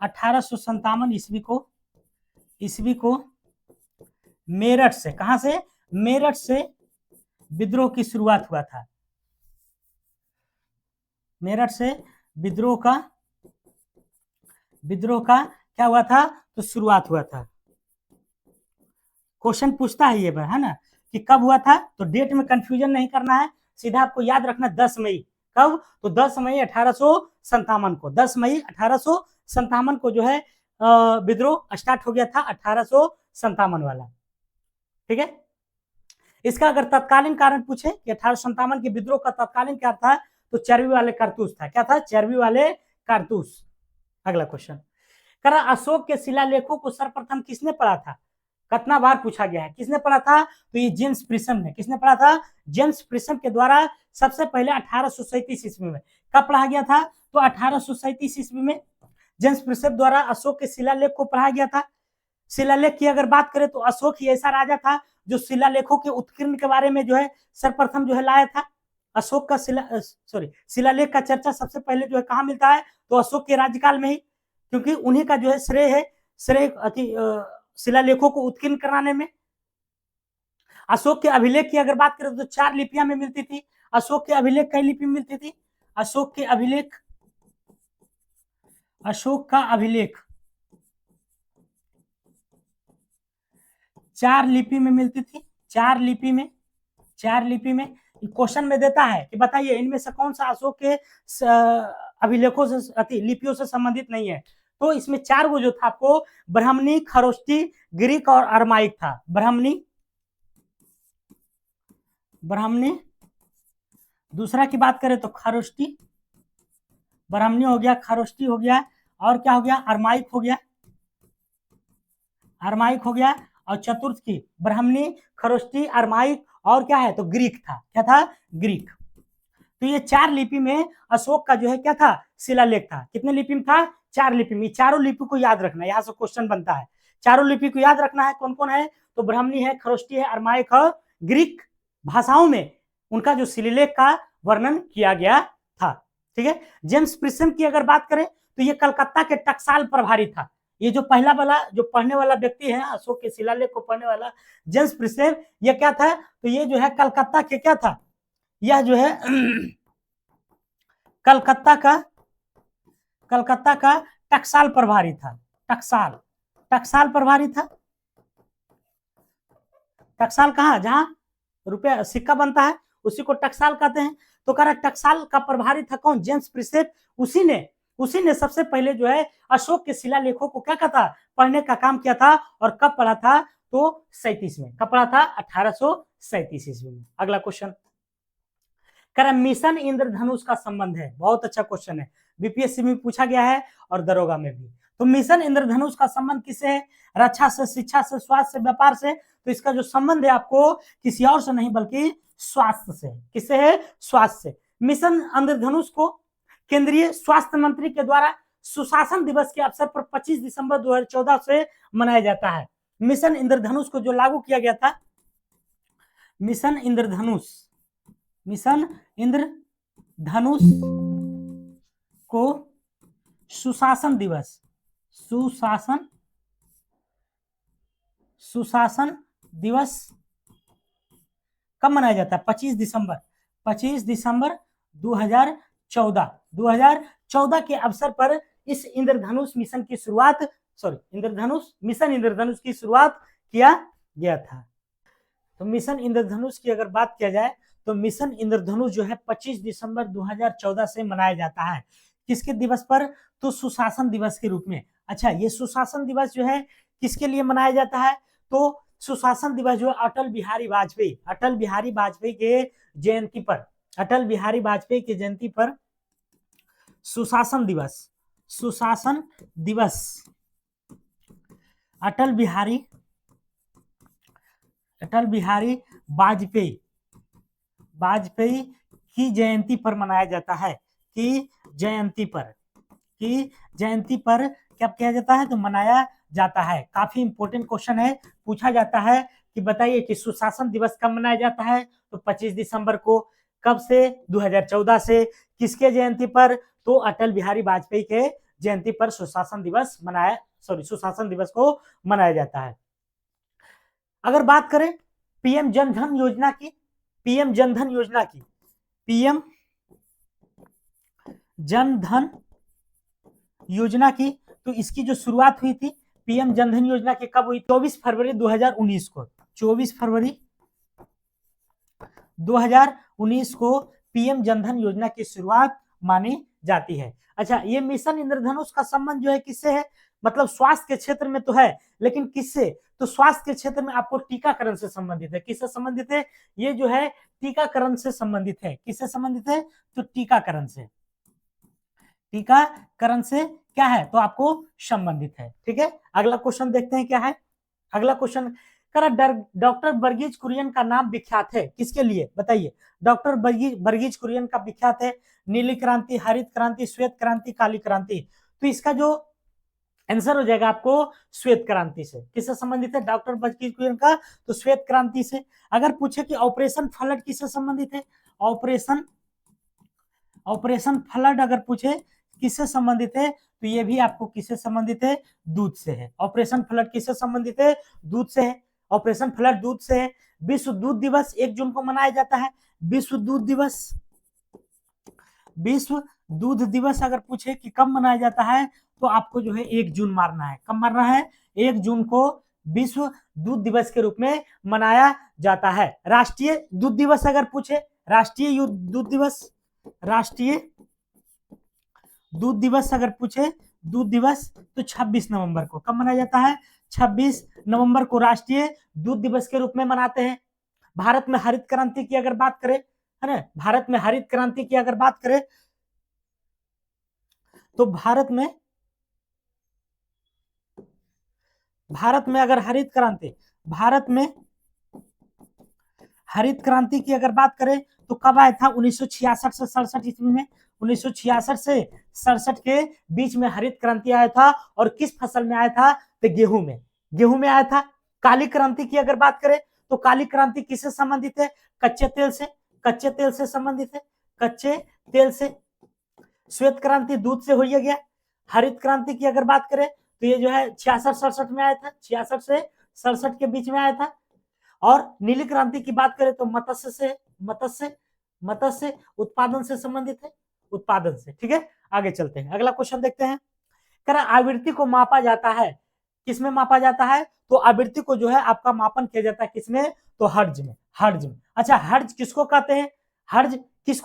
1857 ईस्वी को मेरठ से, कहां से, मेरठ से विद्रोह की शुरुआत हुआ था। मेरठ से विद्रोह का क्या हुआ था, तो शुरुआत हुआ था। क्वेश्चन पूछता है ये बार, है ना, कि कब हुआ था, तो डेट में कंफ्यूजन नहीं करना है, सीधा आपको याद रखना 10 मई। कब, तो 10 मई 1857 को, 10 मई 1857 को जो है विद्रोह स्टार्ट हो गया था, 1857 वाला। ठीक है, इसका अगर तत्कालीन कारण पूछे कि 1857 के विद्रोह का तत्कालीन क्या था, तो चर्बी वाले कारतूस था। क्या था, चर्बी वाले कारतूस। अगला क्वेश्चन करा अशोक के शिलालेखों को सर्वप्रथम किसने पढ़ा था, कितना बार पूछा गया है, किसने पढ़ा था, तो ये जेम्स प्रिसम ने। किसने पढ़ा था, जेम्स प्रिसम के द्वारा सबसे पहले 1837 ईस्वी में। कब पढ़ा गया था, तो 1837 ईस्वी में जेम्स प्रिसम द्वारा अशोक के शिलालेख को पढ़ा गया था। शिलालेख की अगर बात करें तो अशोक ही ऐसा राजा था जो शिलालेखों के उत्कीर्ण के बारे में जो है सर्वप्रथम जो है लाया था। अशोक का शिलालेख का चर्चा सबसे पहले जो है कहाँ मिलता है, तो अशोक के राज्यकाल में ही, क्योंकि उन्हीं का जो है श्रेय शिलालेखों को उत्कीर्ण कराने में। अशोक के अभिलेख की अगर बात करें तो 4 लिपियां में मिलती थी। अशोक के अभिलेख कई लिपि में मिलती थी, अशोक का अभिलेख 4 लिपि में मिलती थी, 4 लिपि में। क्वेश्चन में देता है कि बताइए इनमें से कौन सा अशोक के अभिलेखों से लिपियों से संबंधित नहीं है, तो इसमें 4 गो जो था आपको ब्राह्मणी, खरोष्टी, ग्रीक और अरमाइक था। ब्राह्मणी, दूसरा की बात करें तो खरोष्टी, ब्राह्मणी हो गया, खरोष्टी हो गया, और क्या हो गया, अरमाइक हो गया, अरमाइक हो गया, और चतुर्थ की ब्राह्मणी, खरोष्टी, अरमाइक, और क्या है तो ग्रीक था, क्या था, ग्रीक। तो ये 4 लिपि में अशोक का जो है क्या था, शिलालेख था। कितने लिपि में था, 4 लिपि में। चारों लिपि को याद रखना, यहाँ से क्वेश्चन बनता है, चारों लिपि को याद रखना है। कौन कौन है, तो ब्राह्मणी है, खरोष्टी है, अरमाइक है, ग्रीक भाषाओं में उनका जो शिलालेख का वर्णन किया गया था। ठीक है। जेम्स प्रिस्म की अगर बात करें तो ये कलकत्ता के टकसाल प्रभारी था। ये जो पहला वाला जो पढ़ने वाला व्यक्ति है अशोक के शिलालेख को पढ़ने वाला जेम्स प्रिस्म, ये क्या था, तो ये जो है कलकत्ता के क्या था, यह जो है कलकत्ता का टकसाल प्रभारी था। टकसाल, टकसाल प्रभारी था। टकसाल कहाँ, जहां रुपया सिक्का बनता है उसी को टकसाल कहते हैं। तो कह रहा टकसाल का प्रभारी था कौन, जेम्स प्रिसेप। उसी ने सबसे पहले जो है अशोक के शिलालेखों को क्या कहता, पढ़ने का काम किया था। और कब पढ़ा था, तो 37 में। कब पढ़ा था, 1837 ईस्वी में। अगला क्वेश्चन कह रहा मिशन इंद्रधनुष का संबंध है। बहुत अच्छा क्वेश्चन है, बीपीएससी में पूछा गया है और दरोगा में भी। तो मिशन इंद्रधनुष का संबंध किससे है, रक्षा से, शिक्षा से, स्वास्थ्य से, व्यापार से। तो इसका जो संबंध है आपको किसी और से नहीं बल्कि स्वास्थ्य से। किससे है, स्वास्थ्य से। मिशन इंद्रधनुष को केंद्रीय स्वास्थ्य मंत्री के द्वारा सुशासन दिवस के अवसर पर 25 दिसंबर 2014 से मनाया जाता है। मिशन इंद्रधनुष को जो लागू किया गया था, मिशन इंद्रधनुष, मिशन इंद्रधनुष को सुशासन दिवस, सुशासन दिवस कब मनाया जाता है, 25 दिसंबर, 25 दिसंबर 2014 के अवसर पर इस इंद्रधनुष मिशन की शुरुआत, मिशन इंद्रधनुष की शुरुआत किया गया था। तो मिशन इंद्रधनुष की अगर बात किया जाए तो मिशन इंद्रधनुष जो है 25 दिसंबर 2014 से मनाया जाता है। किसके दिवस पर, तो सुशासन दिवस के रूप में। अच्छा, ये सुशासन दिवस जो है किसके लिए मनाया जाता है, तो सुशासन दिवस जो है अटल बिहारी वाजपेयी के जयंती पर, अटल बिहारी वाजपेयी की जयंती पर सुशासन दिवस अटल बिहारी वाजपेयी की जयंती पर मनाया जाता है। की जयंती पर क्या किया जाता है, तो मनाया जाता है। काफी इंपॉर्टेंट क्वेश्चन है, पूछा जाता है कि बताइए कि सुशासन दिवस कब मनाया जाता है, तो 25 दिसंबर को। कब से, 2014 से। किसके जयंती पर, तो अटल बिहारी वाजपेयी के जयंती पर सुशासन दिवस को मनाया जाता है। अगर बात करें पीएम जनधन योजना की, पीएम जनधन योजना की, तो इसकी जो शुरुआत हुई थी पीएम जनधन योजना की कब हुई, 24 फरवरी 2019 को। 24 फरवरी 2019 को पीएम जनधन योजना की शुरुआत मानी जाती है। अच्छा, ये मिशन इंद्रधनुष का संबंध जो है किससे है, मतलब स्वास्थ्य के क्षेत्र में तो है, लेकिन किससे, तो स्वास्थ्य के क्षेत्र में आपको टीकाकरण से संबंधित है। किससे संबंधित है, ये जो है टीकाकरण से संबंधित है। किससे संबंधित है, तो टीकाकरण से क्या है, तो आपको संबंधित है। ठीक है, अगला क्वेश्चन देखते हैं क्या है। अगला क्वेश्चन डॉक्टर वर्गीज कुरियन का नाम विख्यात है किसके लिए, बताइए। डॉक्टर वर्गीज कुरियन का विख्यात है नीली क्रांति, हरित क्रांति, श्वेत क्रांति, काली क्रांति। तो इसका जो आंसर हो जाएगा आपको श्वेत क्रांति से। किससे संबंधित है, डॉक्टर वर्गीज कुरियन का, तो श्वेत क्रांति से। अगर पूछे कि ऑपरेशन फ्लड किससे संबंधित है, ऑपरेशन फ्लड अगर पूछे किससे संबंधित है, तो ये भी आपको किससे संबंधित है, दूध से है। ऑपरेशन फ्लड किससे संबंधित है, दूध से है। ऑपरेशन फ्लड दूध से है। विश्व दूध दिवस 1 जून को मनाया जाता है। विश्व दूध दिवस अगर पूछे कि कब मनाया जाता है, तो आपको जो है 1 जून मारना है। कब मारना है, 1 जून को विश्व दूध दिवस के रूप में मनाया जाता है। राष्ट्रीय दूध दिवस अगर पूछे, राष्ट्रीय दूध दिवस अगर पूछे, दूध दिवस तो 26 नवंबर को। कब मनाया जाता है, 26 नवंबर को राष्ट्रीय दूध दिवस के रूप में मनाते हैं। भारत में हरित क्रांति की अगर बात करें, है ना। भारत में हरित क्रांति की अगर बात करें तो भारत में अगर हरित क्रांति की अगर बात करें तो कब आया था? 1966 से 67 ईस्वी में। 1966 से 67 के बीच में हरित क्रांति आया था। और किस फसल में आया था? तो गेहूं में आया था। काली क्रांति की अगर बात करें तो काली क्रांति किससे संबंधित है? कच्चे तेल से संबंधित है, कच्चे तेल से। श्वेत क्रांति दूध से हो गया। हरित क्रांति की अगर बात करें तो ये जो है 66-67 में आया था, 66 से 67 के बीच में आया था। और नीली क्रांति की बात करें तो मत्स्य उत्पादन से संबंधित है, उत्पादन से। ठीक है, आगे चलते हैं, अगला क्वेश्चन देखते हैं। कह रहा आवृत्ति को मापा जाता है, किसमें मापा जाता है? तो आवृत्ति को जो है आपका मापन किया जाता है किसमें? तो हर्ज में। अच्छा, हर्ज किसको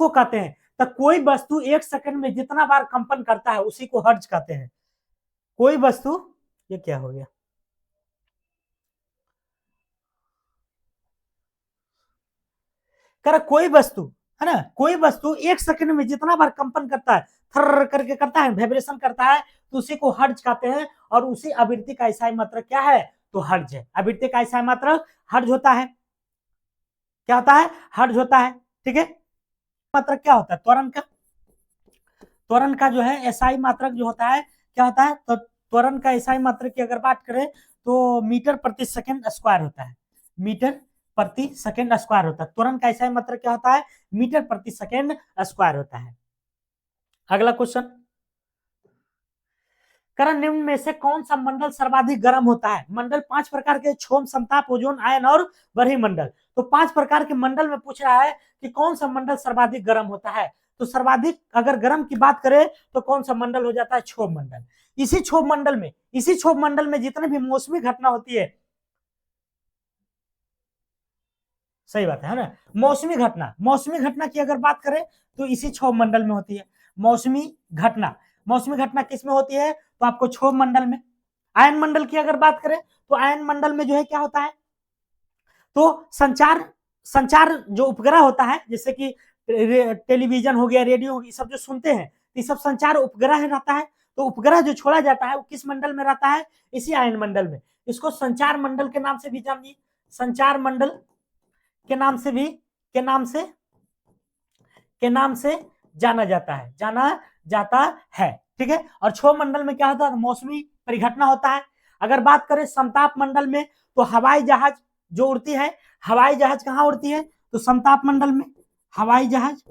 कहते हैं? तो कोई वस्तु 1 सेकंड में जितना बार कंपन करता है उसी को हर्ज कहते हैं। कोई वस्तु, ये क्या हो गया? कोई वस्तु, है ना, कोई वस्तु 1 सेकंड में जितना बार कंपन करता है, थर करके करता है, वाइब्रेशन करता है, तो उसी को हर्ज कहते हैं। और उसी आवृत्ति का इकाई मात्रक क्या है? तो हर्ज है। आवृत्ति का इकाई मात्रक हर्ज होता है। क्या होता है? हर्ज होता है। ठीक है, मात्रक क्या होता है? त्वरण का जो है एसआई मात्रक जो होता है क्या होता है? तो त्वरण का एसआई मात्रक की अगर बात करें तो मीटर प्रति सेकंड स्क्वायर होता है। मीटर प्रति सेकंड स्क्वायर होता है। त्वरण का एसआई मात्रक क्या होता है? मीटर प्रति सेकंड स्क्वायर होता है। अगला क्वेश्चन, करण निम्न में से कौन सा मंडल सर्वाधिक गर्म होता है? मंडल 5 प्रकार के: क्षोभ, समताप, ओजोन, आयन और बरहीमंडल। तो 5 प्रकार के मंडल में पूछ रहा है कि कौन सा मंडल सर्वाधिक गर्म होता है। तो सर्वाधिक अगर गर्म की बात करें तो कौन सा मंडल हो जाता है? क्षोभ मंडल। इसी क्षोभ मंडल में जितने भी मौसमी घटना होती है, सही बात है ना, मौसमी घटना की अगर बात करें तो इसी क्षोभ मंडल में होती है। मौसमी घटना किस में होती है? तो आपको क्षोभ मंडल में। आयन मंडल की अगर बात करें तो आयन मंडल में जो है क्या होता है? तो संचार जो उपग्रह होता है, जैसे कि टेलीविजन हो गया, रेडियो हो गया, सब जो सुनते हैं, ये सब संचार उपग्रह रहता है। तो उपग्रह जो छोड़ा जाता है वो किस मंडल में रहता है? इसी आयन मंडल में। इसको संचार मंडल के नाम से भी जानिए, संचार मंडल के नाम से जाना जाता है। ठीक है, और क्षोभ मंडल में क्या होता है? मौसमी परिघटना होता है। अगर बात करें समताप मंडल में तो हवाई जहाज जो उड़ती है, हवाई जहाज कहाँ उड़ती है? तो समताप मंडल में। हवाई जहाज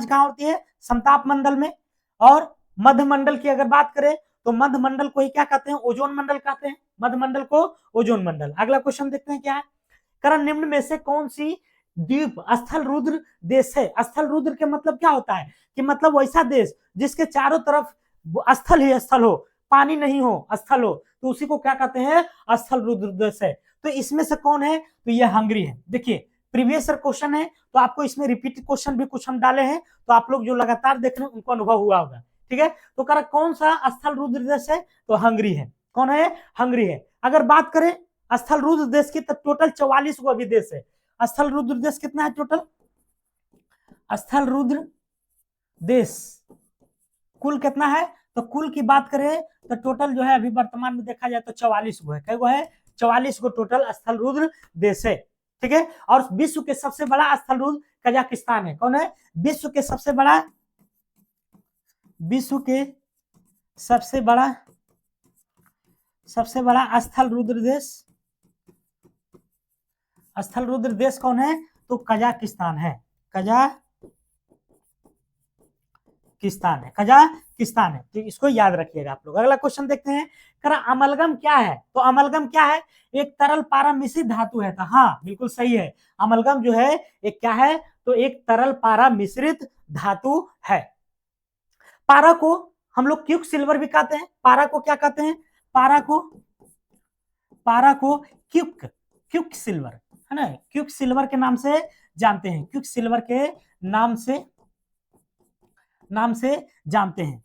कहाँ उड़ती है? समताप मंडल में। और मध्य मंडल की अगर बात करें तो मध्य मंडल को ही क्या कहते हैं? ओजोन मंडल कहते हैं। मध्य मंडल को ओजोन मंडल। अगला क्वेश्चन देखते हैं क्या है। करण निम्न में से कौन सी द्वीप स्थल रुद्र देश है? स्थल रुद्र के मतलब क्या होता है? कि मतलब वैसा देश जिसके चारों तरफ स्थल ही स्थल हो, पानी नहीं हो, स्थल हो, तो उसी को क्या कहते हैं? स्थल रुद्र देश है। तो इसमें से कौन है? तो ये हंगरी है। देखिए, प्रीवियस क्वेश्चन है तो आपको इसमें रिपीट क्वेश्चन भी कुछ हम डाले हैं, तो आप लोग जो लगातार देख रहे हैं उनको अनुभव हुआ होगा। ठीक है, तो करा कौन सा स्थल रुद्र देश है? तो हंगरी है। कौन है? हंगरी है। अगर बात करें स्थल रुद्र देश की तो टोटल 44 गो अभी देश है। स्थल रुद्र देश कितना है टोटल? स्थल रुद्र देश कुल कितना है? तो कुल की बात करें तो टोटल जो है अभी वर्तमान में देखा जाए तो 44 गो है। कई है? 44 गो टोटल स्थल रुद्र देश है। ठीक है, और विश्व के सबसे बड़ा स्थल रुद्र कजाकिस्तान है। कौन है? विश्व के सबसे बड़ा स्थल रुद्र देश कौन है? तो कजाकिस्तान है। कजाकिस्तान है। तो इसको याद रखिएगा आप लोग। अगला क्वेश्चन देखते हैं। करा अमलगम क्या है? तो अमलगम क्या है? एक तरल पारा मिश्रित धातु है। तो हाँ, बिल्कुल सही है। अमलगम जो है एक क्या है? तो एक तरल पारा मिश्रित धातु है। पारा को हम लोग क्विक सिल्वर भी कहते हैं। पारा को क्या कहते हैं? पारा को क्विक सिल्वर, है ना, क्विक सिल्वर के नाम से जानते हैं। क्विक सिल्वर के नाम से जानते हैं।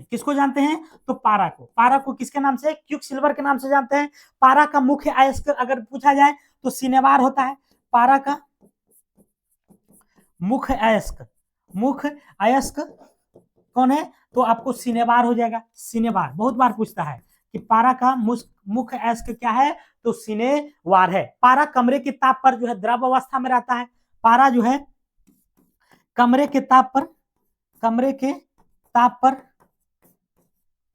किसको जानते हैं? तो पारा को किसके नाम से? क्विक सिल्वर के नाम से जानते हैं। पारा का मुख्य अयस्क अगर पूछा जाए तो सिनेवार होता है। पारा का मुख अयस्क, मुख अयस्क कौन है? तो आपको सिनेबार हो जाएगा, सिनेबार बहुत बार पूछता है कि पारा का मुख अयस्क क्या है? तो सिनेवार है। पारा कमरे के ताप पर जो है द्रव अवस्था में रहता है। पारा जो है कमरे के ताप पर, कमरे के ताप पर,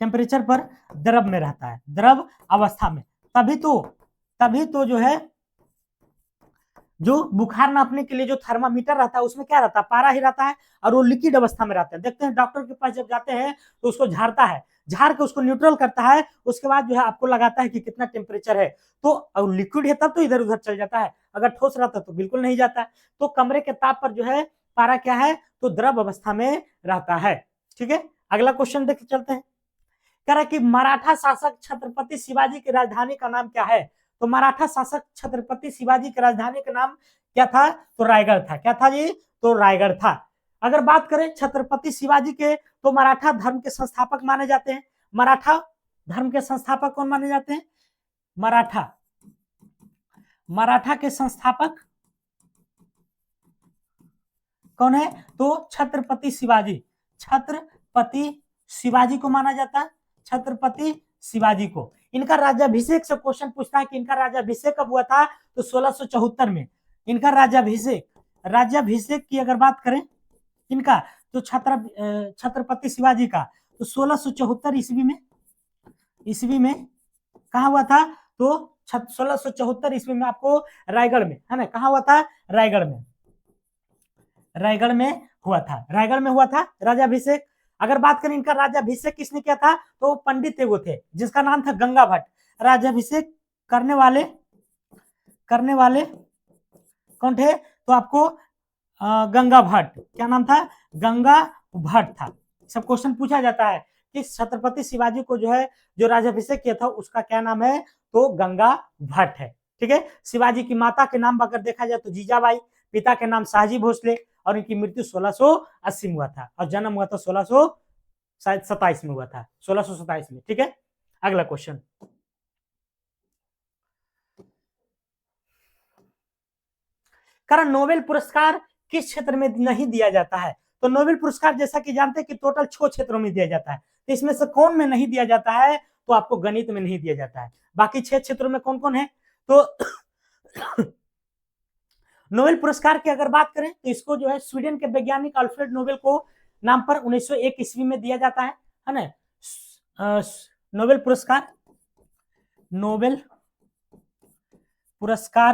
टेम्परेचर पर द्रव में रहता है, द्रव अवस्था में। तभी तो जो है जो बुखार नापने के लिए जो थर्मामीटर रहता है उसमें क्या रहता है? पारा ही रहता है, और वो लिक्विड अवस्था में रहता है। देखते हैं डॉक्टर के पास जब जाते हैं तो उसको झाड़ता है, झाड़ के उसको न्यूट्रल करता है, उसके बाद जो है आपको लगाता है कि कितना टेम्परेचर है। तो लिक्विड है तब तो इधर उधर चल जाता है, अगर ठोस रहता तो बिल्कुल नहीं जाता है। तो कमरे के ताप पर जो है पारा क्या है? तो द्रव अवस्था में रहता है। ठीक है, अगला क्वेश्चन देख चलते हैं। कह रहा है कि मराठा शासक छत्रपति शिवाजी की राजधानी का नाम क्या है? तो मराठा शासक छत्रपति शिवाजी की राजधानी का नाम क्या था? तो रायगढ़ था। क्या था जी? तो रायगढ़ था। अगर बात करें छत्रपति शिवाजी के, तो मराठा धर्म के संस्थापक माने जाते हैं। मराठा धर्म के संस्थापक कौन माने जाते हैं? मराठा के संस्थापक कौन है? तो छत्रपति शिवाजी, छत्रपति शिवाजी को माना जाता है, छत्रपति शिवाजी को। इनका राज्याभिषेक से क्वेश्चन पूछता है कि इनका राज्याभिषेक कब हुआ था? तो 1674 में इनका राज्याभिषेक की अगर बात करें इनका, तो छत्रपति शिवाजी का तो 1674 ईस्वी में कहा हुआ था? तो 1674 ईस्वी में आपको रायगढ़ में, है ना, कहा हुआ था? रायगढ़ में हुआ था राज्याभिषेक। अगर बात करें इनका राज्याभिषेक किसने किया था? तो पंडित एगो थे जिसका नाम था गंगा भट्ट। राज्याभिषेक करने वाले कौन थे? तो आपको गंगा भट्ट। क्या नाम था? गंगा भट्ट था। सब क्वेश्चन पूछा जाता है कि छत्रपति शिवाजी को जो है जो राज्याभिषेक किया था उसका क्या नाम है? तो गंगा भट्ट है। ठीक है, शिवाजी की माता के नाम अगर देखा जाए तो जीजाबाई, पिता के नाम शाहजी भोसले, और इनकी मृत्यु 1680 में हुआ था, और जन्म हुआ था 1627 में हुआ था, 1627 में। ठीक है, अगला क्वेश्चन। कारण नोबेल पुरस्कार किस क्षेत्र में नहीं दिया जाता है? तो नोबेल पुरस्कार जैसा कि जानते हैं कि टोटल 6 क्षेत्रों में दिया जाता है, तो इसमें से कौन में नहीं दिया जाता है? तो आपको गणित में नहीं दिया जाता है। बाकी 6 क्षेत्रों में कौन कौन है? तो नोबेल पुरस्कार की अगर बात करें तो इसको जो है स्वीडन के वैज्ञानिक अल्फ्रेड नोबेल को नाम पर 1901 ईस्वी में दिया जाता है ना। नोबेल पुरस्कार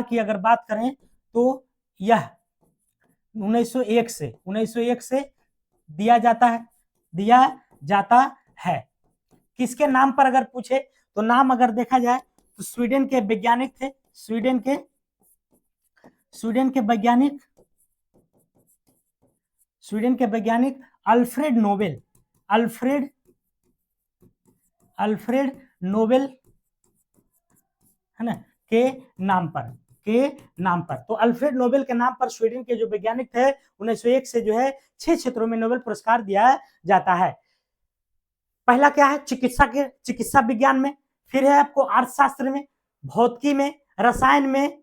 की अगर बात करें तो यह 1901 से दिया जाता है। किसके नाम पर अगर पूछे तो नाम अगर देखा जाए तो स्वीडन के वैज्ञानिक थे, स्वीडन के वैज्ञानिक अल्फ्रेड नोबेल है ना के नाम पर। तो अल्फ्रेड नोबेल के नाम पर स्वीडन के जो वैज्ञानिक थे 1901 से जो है 6 क्षेत्रों में नोबेल पुरस्कार दिया जाता है। पहला क्या है? चिकित्सा विज्ञान में, फिर है आपको अर्थशास्त्र में, भौतिकी में, रसायन में,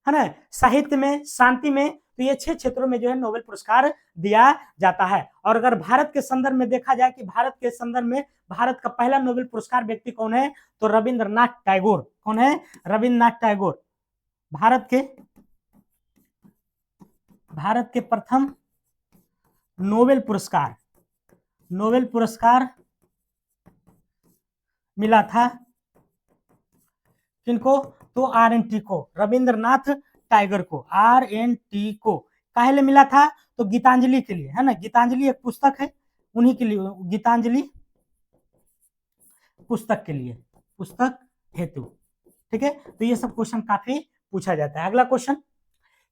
है ना, साहित्य में, शांति में। तो ये 6 क्षेत्रों में जो है नोबेल पुरस्कार दिया जाता है। और अगर भारत के संदर्भ में देखा जाए कि भारत के संदर्भ में भारत का पहला नोबेल पुरस्कार व्यक्ति कौन है? तो रविंद्रनाथ टैगोर। कौन है? रविंद्रनाथ टैगोर। भारत के प्रथम नोबेल पुरस्कार मिला था किनको? तो RNT को, रविंद्रनाथ टैगोर को, RNT को काहे मिला था? तो गीतांजलि के लिए, है ना। गीतांजलि एक पुस्तक है, उन्हीं के लिए, गीतांजलि पुस्तक के लिए, पुस्तक हेतु। ठीक है, तो ये सब क्वेश्चन काफी पूछा जाता है। अगला क्वेश्चन,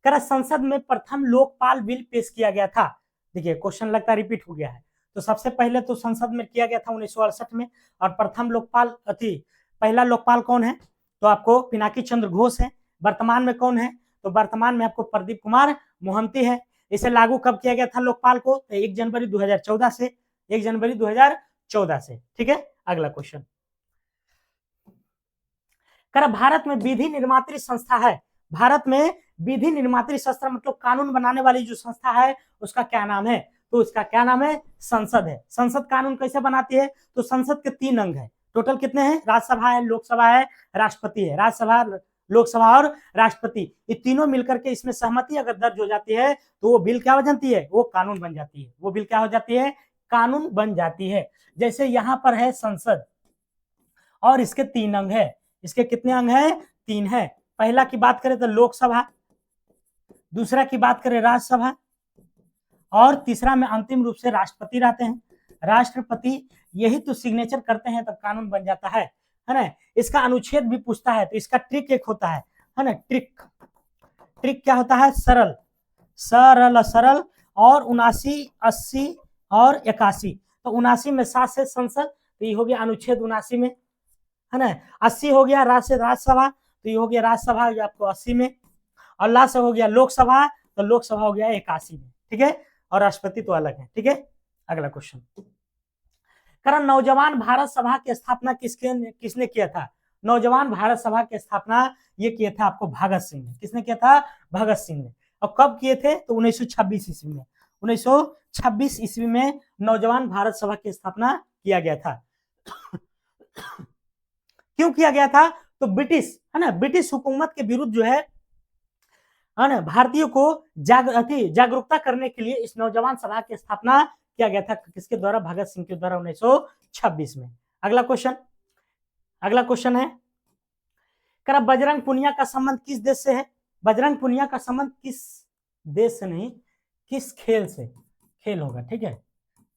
कह संसद में प्रथम लोकपाल बिल पेश किया गया था। देखिए क्वेश्चन लगता है रिपीट हो गया है। तो सबसे पहले तो संसद में किया गया था 1968 में, और प्रथम लोकपाल पहला लोकपाल कौन है? तो आपको पिनाकी चंद्र घोष है। वर्तमान में कौन है? तो वर्तमान में आपको प्रदीप कुमार मोहंती है। इसे लागू कब किया गया था लोकपाल को? तो 1 जनवरी 2014 से, 1 जनवरी 2014 से। ठीक है, अगला क्वेश्चन, भारत में विधि निर्मात्री संस्था है, भारत में विधि निर्मात्री संस्था मतलब कानून बनाने वाली जो संस्था है उसका क्या नाम है? तो इसका क्या नाम है? संसद है। संसद कानून कैसे बनाती है? तो संसद के 3 अंग है। टोटल कितने हैं? राज्यसभा है, लोकसभा है, राष्ट्रपति है। राज्यसभा, लोकसभा और राष्ट्रपति, ये तीनों मिलकर के इसमें सहमति अगर दर्ज हो जाती है तो वो बिल क्या हो जाती है? वो कानून बन जाती है। वो बिल क्या हो जाती है? कानून बन जाती है। जैसे यहाँ पर है संसद और इसके 3 अंग है। इसके कितने अंग है? 3 है। पहला की बात करें तो लोकसभा, दूसरा की बात करें राज्यसभा, और तीसरा में अंतिम रूप से राष्ट्रपति रहते हैं। राष्ट्रपति यही तो सिग्नेचर करते हैं तब कानून बन जाता है ना। इसका अनुच्छेद भी पूछता है तो इसका ट्रिक एक होता है ना। ट्रिक क्या होता है? सरल, सरल, सरल, और 79, 80 और 81। तो 79 में 7 से संसद, तो ये हो गया अनुच्छेद 79 में, है ना। 80 हो गया राज्यसभा, तो ये हो गया राज्यसभा आपको 80 में, और लास्ट हो गया लोकसभा, तो लोकसभा हो गया 81 में, ठीक है। और राष्ट्रपति तो अलग है, ठीक है। अगला क्वेश्चन, कारण नौजवान भारत सभा की स्थापना किसने किया था? नौजवान भारत सभा की स्थापना ये किया था आपको भगत सिंह ने। किसने किया था? भगत सिंह ने। और कब किए थे? तो 1926 ईस्वी में। 1926 ईस्वी में नौजवान भारत सभा की स्थापना किया गया था। क्यों किया गया था? तो ब्रिटिश, है ना, ब्रिटिश हुकूमत के विरुद्ध जो है ना, भारतीयों को जागरूकता करने के लिए इस नौजवान सभा की स्थापना किया गया था। किसके द्वारा? भगत सिंह के द्वारा 1926 में। अगला क्वेश्चन है, कर बजरंग पुनिया का संबंध किस देश से है? बजरंग पुनिया का संबंध किस देश से नहीं, किस खेल से? खेल होगा, ठीक है,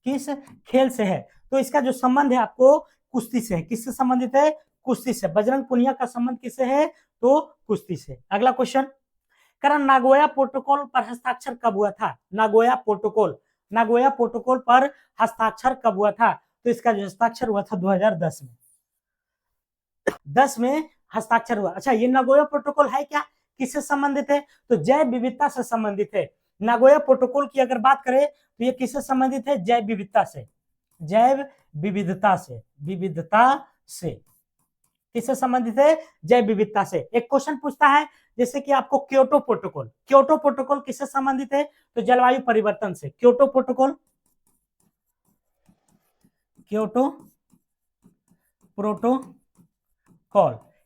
किस खेल से है? तो इसका जो संबंध है आपको कुश्ती से है। किससे संबंधित है? कुश्ती से। बजरंग पुनिया का संबंध किससे है? तो कुश्ती से। अगला क्वेश्चन, कारण नागोया प्रोटोकॉल पर हस्ताक्षर कब हुआ था? नागोया प्रोटोकॉल पर हस्ताक्षर कब हुआ था? तो इसका जो हस्ताक्षर हुआ था 2010 में। 10 में हस्ताक्षर हुआ। अच्छा, ये नागोया प्रोटोकॉल है क्या? किससे संबंधित है? तो जैव विविधता से संबंधित है। नागोया प्रोटोकॉल की अगर बात करें तो ये किससे संबंधित है? जैव विविधता से। जैव विविधता से, किससे संबंधित है? जैव विविधता से। एक क्वेश्चन पूछता है जैसे कि आपको क्योटो प्रोटोकॉल किससे संबंधित है? तो जलवायु परिवर्तन से। क्योटो प्रोटोकॉल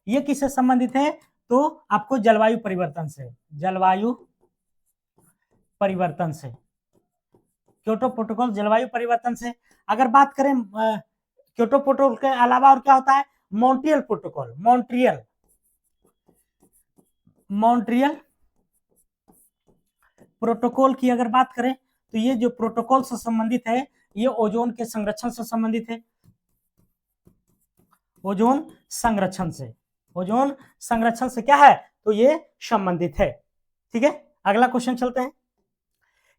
ये किससे संबंधित है? तो आपको जलवायु परिवर्तन से। क्योटो प्रोटोकॉल जलवायु परिवर्तन से। अगर बात करें क्योटो प्रोटोकॉल के अलावा और क्या होता है? मॉन्ट्रियल प्रोटोकॉल की अगर बात करें तो ये जो प्रोटोकॉल से संबंधित है ये ओजोन के संरक्षण से संबंधित है। ओजोन संरक्षण से क्या है? तो ये संबंधित है, ठीक है। अगला क्वेश्चन चलते हैं,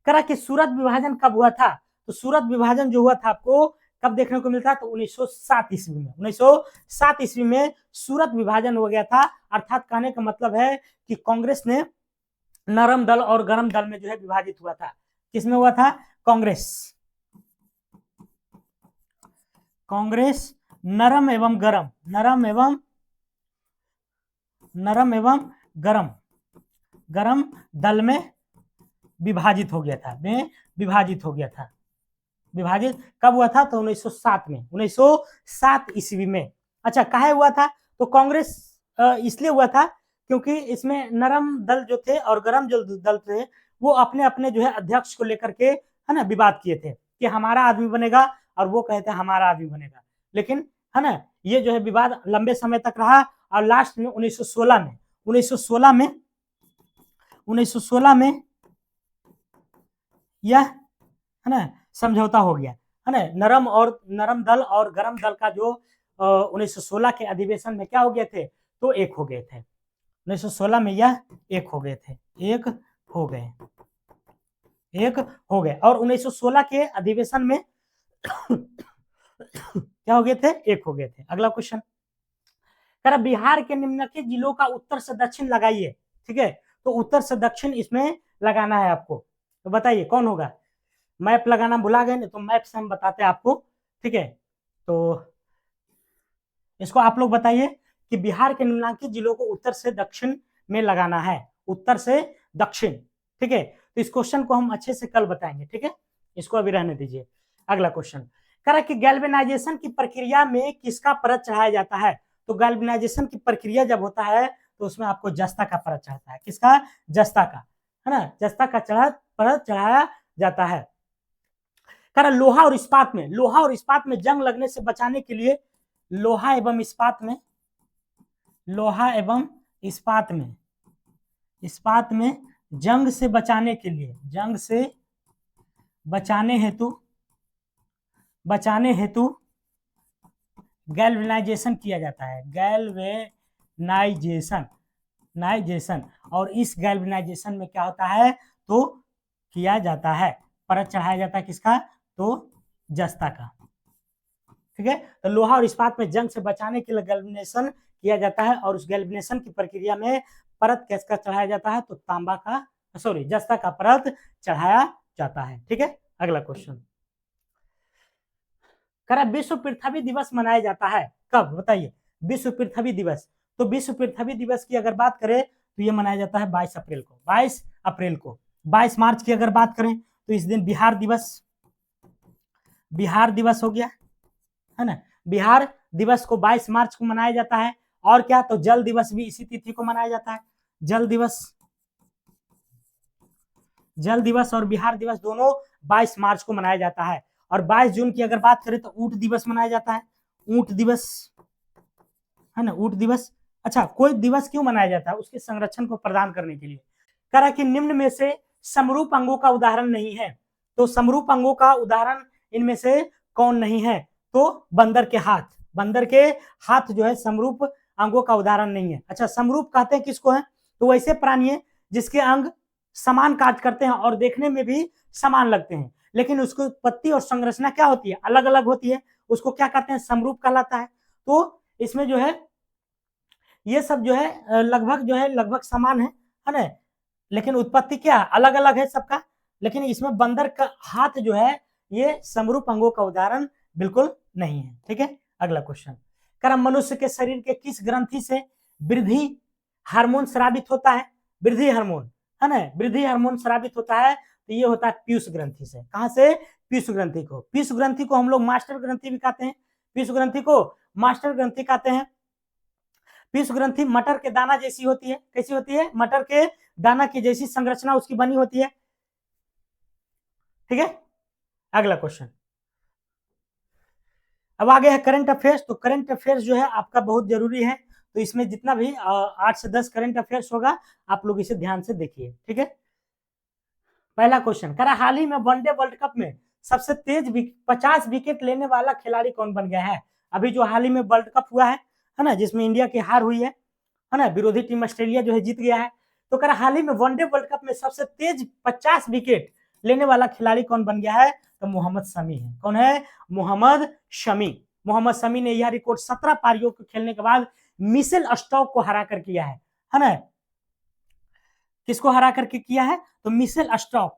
करा कि सूरत विभाजन कब हुआ था? तो सूरत विभाजन जो हुआ था आपको कब देखने को मिलता है? तो 1907 ईस्वी में। 1907 ईस्वी में सूरत विभाजन हो गया था। अर्थात कहने का मतलब है कि कांग्रेस ने नरम दल और गरम दल में जो है विभाजित हुआ था। किसमें हुआ था? कांग्रेस नरम एवं गरम दल में विभाजित हो गया था। विभाजित कब हुआ था? तो 1907 में। 1907 ईस्वी में। अच्छा, काहे हुआ था? तो कांग्रेस इसलिए हुआ था क्योंकि इसमें नरम दल जो थे और गरम जो दल थे वो अपने अपने जो है अध्यक्ष को लेकर के, है ना, विवाद किए थे कि हमारा आदमी बनेगा और वो कहते हैं हमारा आदमी बनेगा। लेकिन, है ना, ये जो है विवाद लंबे समय तक रहा और लास्ट में 1916 में यह, है ना, समझौता हो गया, है ना। नरम दल और गरम दल का जो 1916 के अधिवेशन में क्या हो गए थे? तो एक हो गए थे। 1916 में यह एक हो गए और 1916 के अधिवेशन में क्या हो गए थे? एक हो गए थे। अगला क्वेश्चन, कर बिहार के निम्नलिखित जिलों का उत्तर से दक्षिण लगाइए, ठीक है। तो उत्तर से दक्षिण इसमें लगाना है आपको, तो बताइए कौन होगा? मैप लगाना भुला गए, तो मैप से हम बताते हैं आपको, ठीक है। तो इसको आप लोग बताइए कि बिहार के निम्नलिखित जिलों को उत्तर से दक्षिण में लगाना है, उत्तर से दक्षिण। ठीक है, तो इस क्वेश्चन को हम अच्छे से कल बताएंगे। ठीक है, इसको अभी रहने दीजिए। अगला क्वेश्चन कह रहा है कि गैल्वेनाइजेशन की प्रक्रिया में किसका परत चढ़ाया जाता है? तो गैल्वेनाइजेशन की प्रक्रिया जब होता है तो उसमें आपको जस्ता का परत चढ़ता है। किसका? जस्ता का, है ना, जस्ता का परत चढ़ाया जाता है। कह रहा लोहा और इस्पात में जंग लगने से बचाने के लिए लोहा एवं इस्पात में जंग से बचाने के लिए, जंग से बचाने हेतु गैल्वेनाइजेशन किया जाता है, गैल्वेनाइजेशन। और इस गैल्वेनाइजेशन में क्या होता है? तो किया जाता है, परत चढ़ाया जाता है किसका? तो जस्ता का। ठीक है, तो लोहा और इस्पात में जंग से बचाने के लिए गैल्वेनेशन किया जाता है, और उस गैल्वेनेशन की प्रक्रिया में परत किसका चढ़ाया जाता है? तो तांबा का, सॉरी, जस्ता का परत चढ़ाया जाता है। ठीक है, अगला क्वेश्चन करा विश्व पृथ्वी दिवस मनाया जाता है कब? बताइए, विश्व पृथ्वी दिवस। तो विश्व पृथ्वी दिवस की अगर बात करें तो ये मनाया जाता है 22 अप्रैल को। 22 अप्रैल को। 22 मार्च की अगर बात करें तो इस दिन बिहार दिवस हो गया, है ना। बिहार दिवस को 22 मार्च को मनाया जाता है। और क्या? तो जल दिवस भी इसी तिथि को मनाया जाता है। जल दिवस और बिहार दिवस दोनों 22 मार्च को मनाया जाता है। और 22 जून की अगर बात करें तो ऊंट दिवस मनाया जाता है। ऊंट दिवस, है ना, ऊंट दिवस। अच्छा, कोई दिवस क्यों मनाया जाता है? उसके संरक्षण को प्रदान करने के लिए। कह रहा है कि निम्न में से समरूप अंगों का उदाहरण नहीं है। तो समरूप अंगों का उदाहरण इनमें से कौन नहीं है? तो बंदर के हाथ जो है समरूप अंगों का उदाहरण नहीं है। अच्छा, समरूप कहते हैं किसको है? तो वैसे प्राणी है जिसके अंग समान कार्य करते हैं और देखने में भी समान लगते हैं, लेकिन उसकी उत्पत्ति और संरचना क्या होती है? अलग अलग होती है। उसको क्या कहते हैं? समरूप कहलाता है। तो इसमें जो है ये सब जो है लगभग समान है ना, लेकिन उत्पत्ति क्या अलग अलग है सबका। लेकिन इसमें बंदर का हाथ जो है ये समरूप अंगों का उदाहरण बिल्कुल नहीं है। ठीक है, अगला क्वेश्चन कह रहा मनुष्य के शरीर के किस ग्रंथि से वृद्धि हार्मोन स्रावित होता है? वृद्धि हार्मोन, है ना, वृद्धि हार्मोन स्रावित होता है तो ये होता है पीयूष ग्रंथि से। कहां से? पीयूष ग्रंथि को हम लोग मास्टर ग्रंथि भी कहते हैं। पीयूष ग्रंथि को मास्टर ग्रंथि कहते हैं। पीयूष ग्रंथि मटर के दाना जैसी होती है। कैसी होती है? मटर के दाना की जैसी संरचना उसकी बनी होती है। ठीक है, अगला क्वेश्चन अब आगे है करंट अफेयर्स। तो करंट अफेयर्स जो है आपका बहुत जरूरी है, तो इसमें जितना भी 8 से 10 करंट अफेयर्स होगा आप लोग इसे ध्यान से देखिए। ठीक है, पहला क्वेश्चन कह रहा हाल ही में वनडे वर्ल्ड कप में सबसे तेज 50 विकेट लेने वाला खिलाड़ी कौन बन गया है? अभी जो हाल ही में वर्ल्ड कप हुआ है ना, जिसमें इंडिया की हार हुई है ना, विरोधी टीम ऑस्ट्रेलिया जो है जीत गया है। तो कह रहा हाल ही में वनडे वर्ल्ड कप में सबसे तेज 50 विकेट लेने वाला खिलाड़ी कौन बन गया है? तो मोहम्मद शमी है। कौन है? मोहम्मद शमी ने यह रिकॉर्ड 17 पारियों को खेलने के बाद मिशेल स्टॉक को हरा कर किया है ना। किसको हरा करके किया है? तो मिशेल स्टॉक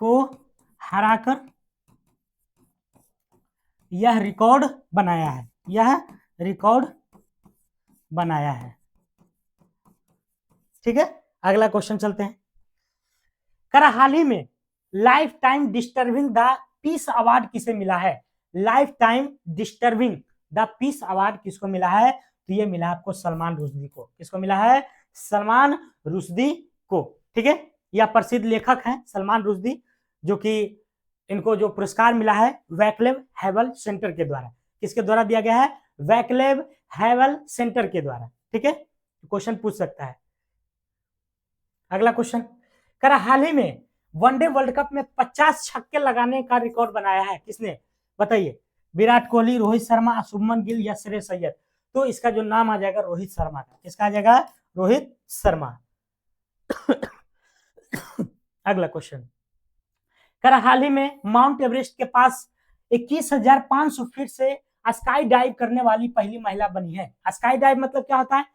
को हराकर यह रिकॉर्ड बनाया है। ठीक है, अगला क्वेश्चन चलते हैं। करा हाल ही में life time disturbing the peace award किसे मिला है? Life time disturbing the peace award किसको मिला है? तो ये मिला आपको सलमान रुश्दी को। किसको मिला है? सलमान रुश्दी को। ठीक है, यह प्रसिद्ध लेखक हैं सलमान रुश्दी, जो कि इनको जो पुरस्कार मिला है वैक्लेव हैवल सेंटर के द्वारा। किसके द्वारा दिया गया है? वैक्लेव हैवल सेंटर के द्वारा। ठीक है, क्वेश्चन पूछ सकता है। अगला क्वेश्चन करा हाल ही में वनडे वर्ल्ड कप में 50 छक्के लगाने का रिकॉर्ड बनाया है। किसने? बताइए। विराट कोहली, रोहित शर्मा, शुभमन गिल या श्रेयस अय्यर? तो इसका जो नाम आ जाएगा रोहित शर्मा का। किसका आ जाएगा? रोहित शर्मा। अगला क्वेश्चन करा हाल ही में माउंट एवरेस्ट के पास 21,500 फीट से स्काई डाइव करने वाली पहली महिला बनी है। स्काई डाइव मतलब क्या होता है?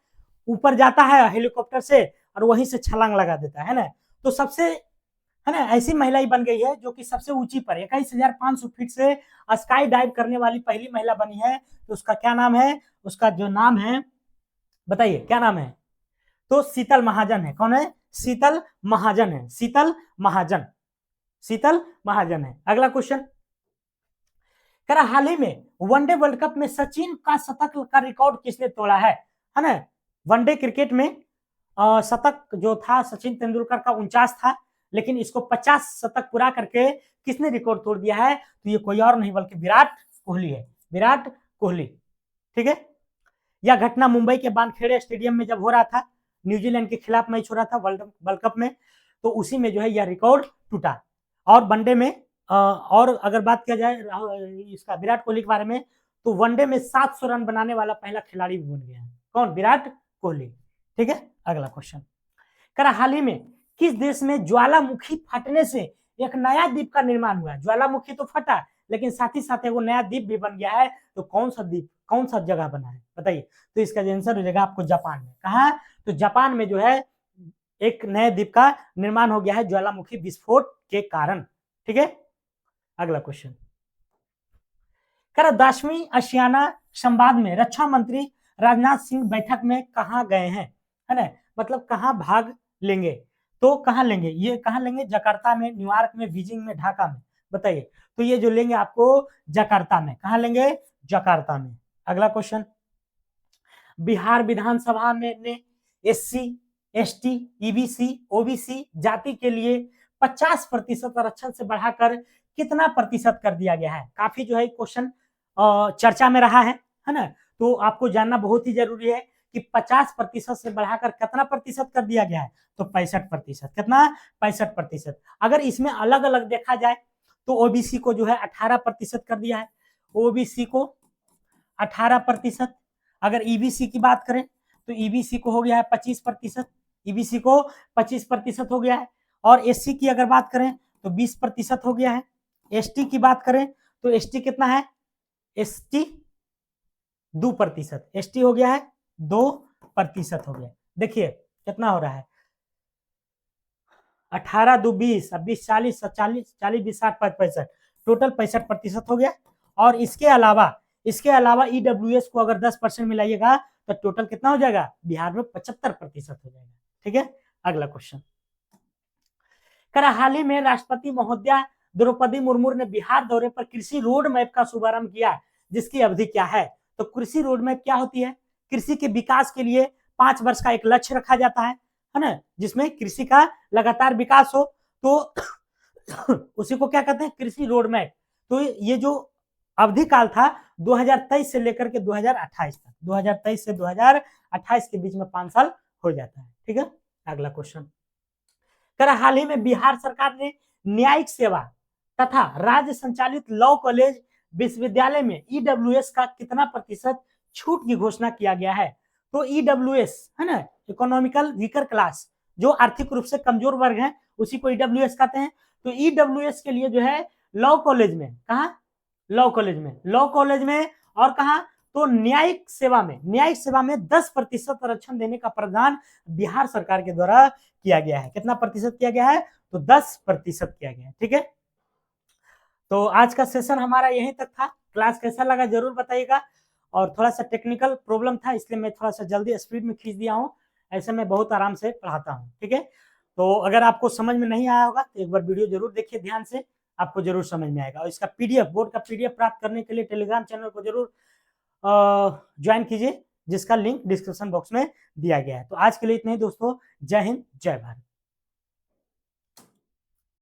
ऊपर जाता है हेलीकॉप्टर से और वहीं से छलांग लगा देता है ना। तो सबसे, है ना, ऐसी महिला ही बन गई है जो कि सबसे ऊंची पर 21,500 फीट से स्काई डाइव करने वाली पहली महिला बनी है। तो उसका क्या नाम है, उसका जो नाम है बताइए क्या नाम है, तो शीतल महाजन है। कौन है, शीतल महाजन है, शीतल महाजन, शीतल महाजन है। अगला क्वेश्चन कह रहा हाल ही में वनडे वर्ल्ड कप में सचिन का शतक का रिकॉर्ड किसने तोड़ा है ना। वनडे क्रिकेट में शतक जो था सचिन तेंदुलकर का 49 था, लेकिन इसको 50 शतक पूरा करके किसने रिकॉर्ड तोड़ दिया है, तो ये कोई और नहीं बल्कि विराट कोहली है, विराट कोहली। ठीक है, यह घटना मुंबई के वानखेड़े स्टेडियम में जब हो रहा था, न्यूजीलैंड के खिलाफ मैच हो रहा था वर्ल्ड कप में, तो उसी में जो है यह रिकॉर्ड टूटा। और वनडे में और अगर बात किया जाए इसका विराट कोहली के बारे में, तो वनडे में 700 रन बनाने वाला पहला खिलाड़ी भी बन गया है। कौन, विराट कोहली। ठीक है, अगला क्वेश्चन कह रहा हाल ही में किस देश में ज्वालामुखी फटने से एक नया द्वीप का निर्माण हुआ है। ज्वालामुखी तो फटा, लेकिन साथ ही साथ वो नया द्वीप भी बन गया है। तो कौन सा द्वीप, कौन सा जगह बना है बताइए। तो इसका आंसर हो जाएगा आपको जापान में। कहा, तो जापान में जो है एक नए द्वीप का निर्माण हो गया है ज्वालामुखी विस्फोट के कारण। ठीक है, अगला क्वेश्चन कह 10वीं आसियाना संवाद में रक्षा मंत्री राजनाथ सिंह बैठक में कहा गए हैं, है ना, मतलब कहाँ भाग लेंगे, तो कहाँ लेंगे, ये कहाँ लेंगे, जकार्ता में, न्यूयॉर्क में, बीजिंग में, ढाका में, बताइए। तो ये जो लेंगे आपको जकार्ता में, कहाँ लेंगे, जकार्ता में। अगला क्वेश्चन बिहार विधानसभा में ने SC ST EBC OBC जाति के लिए 50% आरक्षण से बढ़ाकर कितना प्रतिशत कर दिया गया है। काफी जो है क्वेश्चन चर्चा में रहा है ना, तो आपको जानना बहुत ही जरूरी है कि 50% से बढ़ाकर कितना प्रतिशत कर दिया गया है, तो 65%। कितना, 65%। अगर इसमें अलग अलग देखा जाए तो ओबीसी को जो है 18% कर दिया है, ओबीसी को 18%। अगर ईबीसी की बात करें तो ईबीसी को हो गया है 25%, ईबीसी को 25% हो गया है। और एससी की अगर बात करें तो 20% हो गया है। एसटी की बात करें तो एसटी कितना है, एसटी 2%, एसटी हो गया है 2% हो गया। देखिए कितना हो रहा है, 18 2 20, 20 40, 40 40 20 60 65, टोटल 65% हो गया। और इसके अलावा ईडब्ल्यूएस को अगर 10% मिलाइएगा तो टोटल कितना हो जाएगा, बिहार में 75% हो जाएगा। ठीक है, अगला क्वेश्चन करा हाल ही में राष्ट्रपति महोदया द्रौपदी मुर्मू ने बिहार दौरे पर कृषि रोड मैप का शुभारंभ किया, जिसकी अवधि क्या है। तो कृषि रोड मैप क्या होती है, कृषि के विकास के लिए 5 वर्ष का एक लक्ष्य रखा जाता है ना, जिसमें कृषि का लगातार विकास हो, तो उसी को क्या कहते हैं, कृषि रोड मैप। तो ये जो अवधि काल था 2023 से लेकर के 2028 तक, 2023 से 2028 के बीच में 5 साल हो जाता है। ठीक है, अगला क्वेश्चन करा हाल ही में बिहार सरकार ने न्यायिक सेवा तथा राज्य संचालित लॉ कॉलेज विश्वविद्यालय में ईडब्ल्यूएस का कितना प्रतिशत छूट की घोषणा किया गया है। तो ईडब्ल्यूएस है ना, इकोनॉमिकल वीकर क्लास, जो आर्थिक रूप से कमजोर वर्ग है, उसी को ईडब्ल्यूएस कहते हैं। तो ईडब्ल्यूएस के लिए जो है लॉ कॉलेज में, कहा, लॉ कॉलेज में और कहा, तो न्यायिक सेवा में 10% आरक्षण देने का प्रावधान बिहार सरकार के द्वारा किया गया है। कितना प्रतिशत किया गया है, तो 10% किया गया है। ठीक है, तो आज का सेशन हमारा यहीं तक था। क्लास कैसा लगा जरूर बताइएगा। और थोड़ा सा टेक्निकल प्रॉब्लम था, इसलिए मैं थोड़ा सा जल्दी स्पीड में खींच दिया हूँ, ऐसे मैं बहुत आराम से पढ़ाता हूँ। ठीक है, तो अगर आपको समझ में नहीं आया होगा तो एक बार वीडियो जरूर देखिए ध्यान से, आपको जरूर समझ में आएगा। और इसका पीडीएफ, बोर्ड का पीडीएफ प्राप्त करने के लिए टेलीग्राम चैनल को जरूर ज्वाइन कीजिए, जिसका लिंक डिस्क्रिप्शन बॉक्स में दिया गया है। तो आज के लिए इतना ही दोस्तों, जय हिंद जय भारत।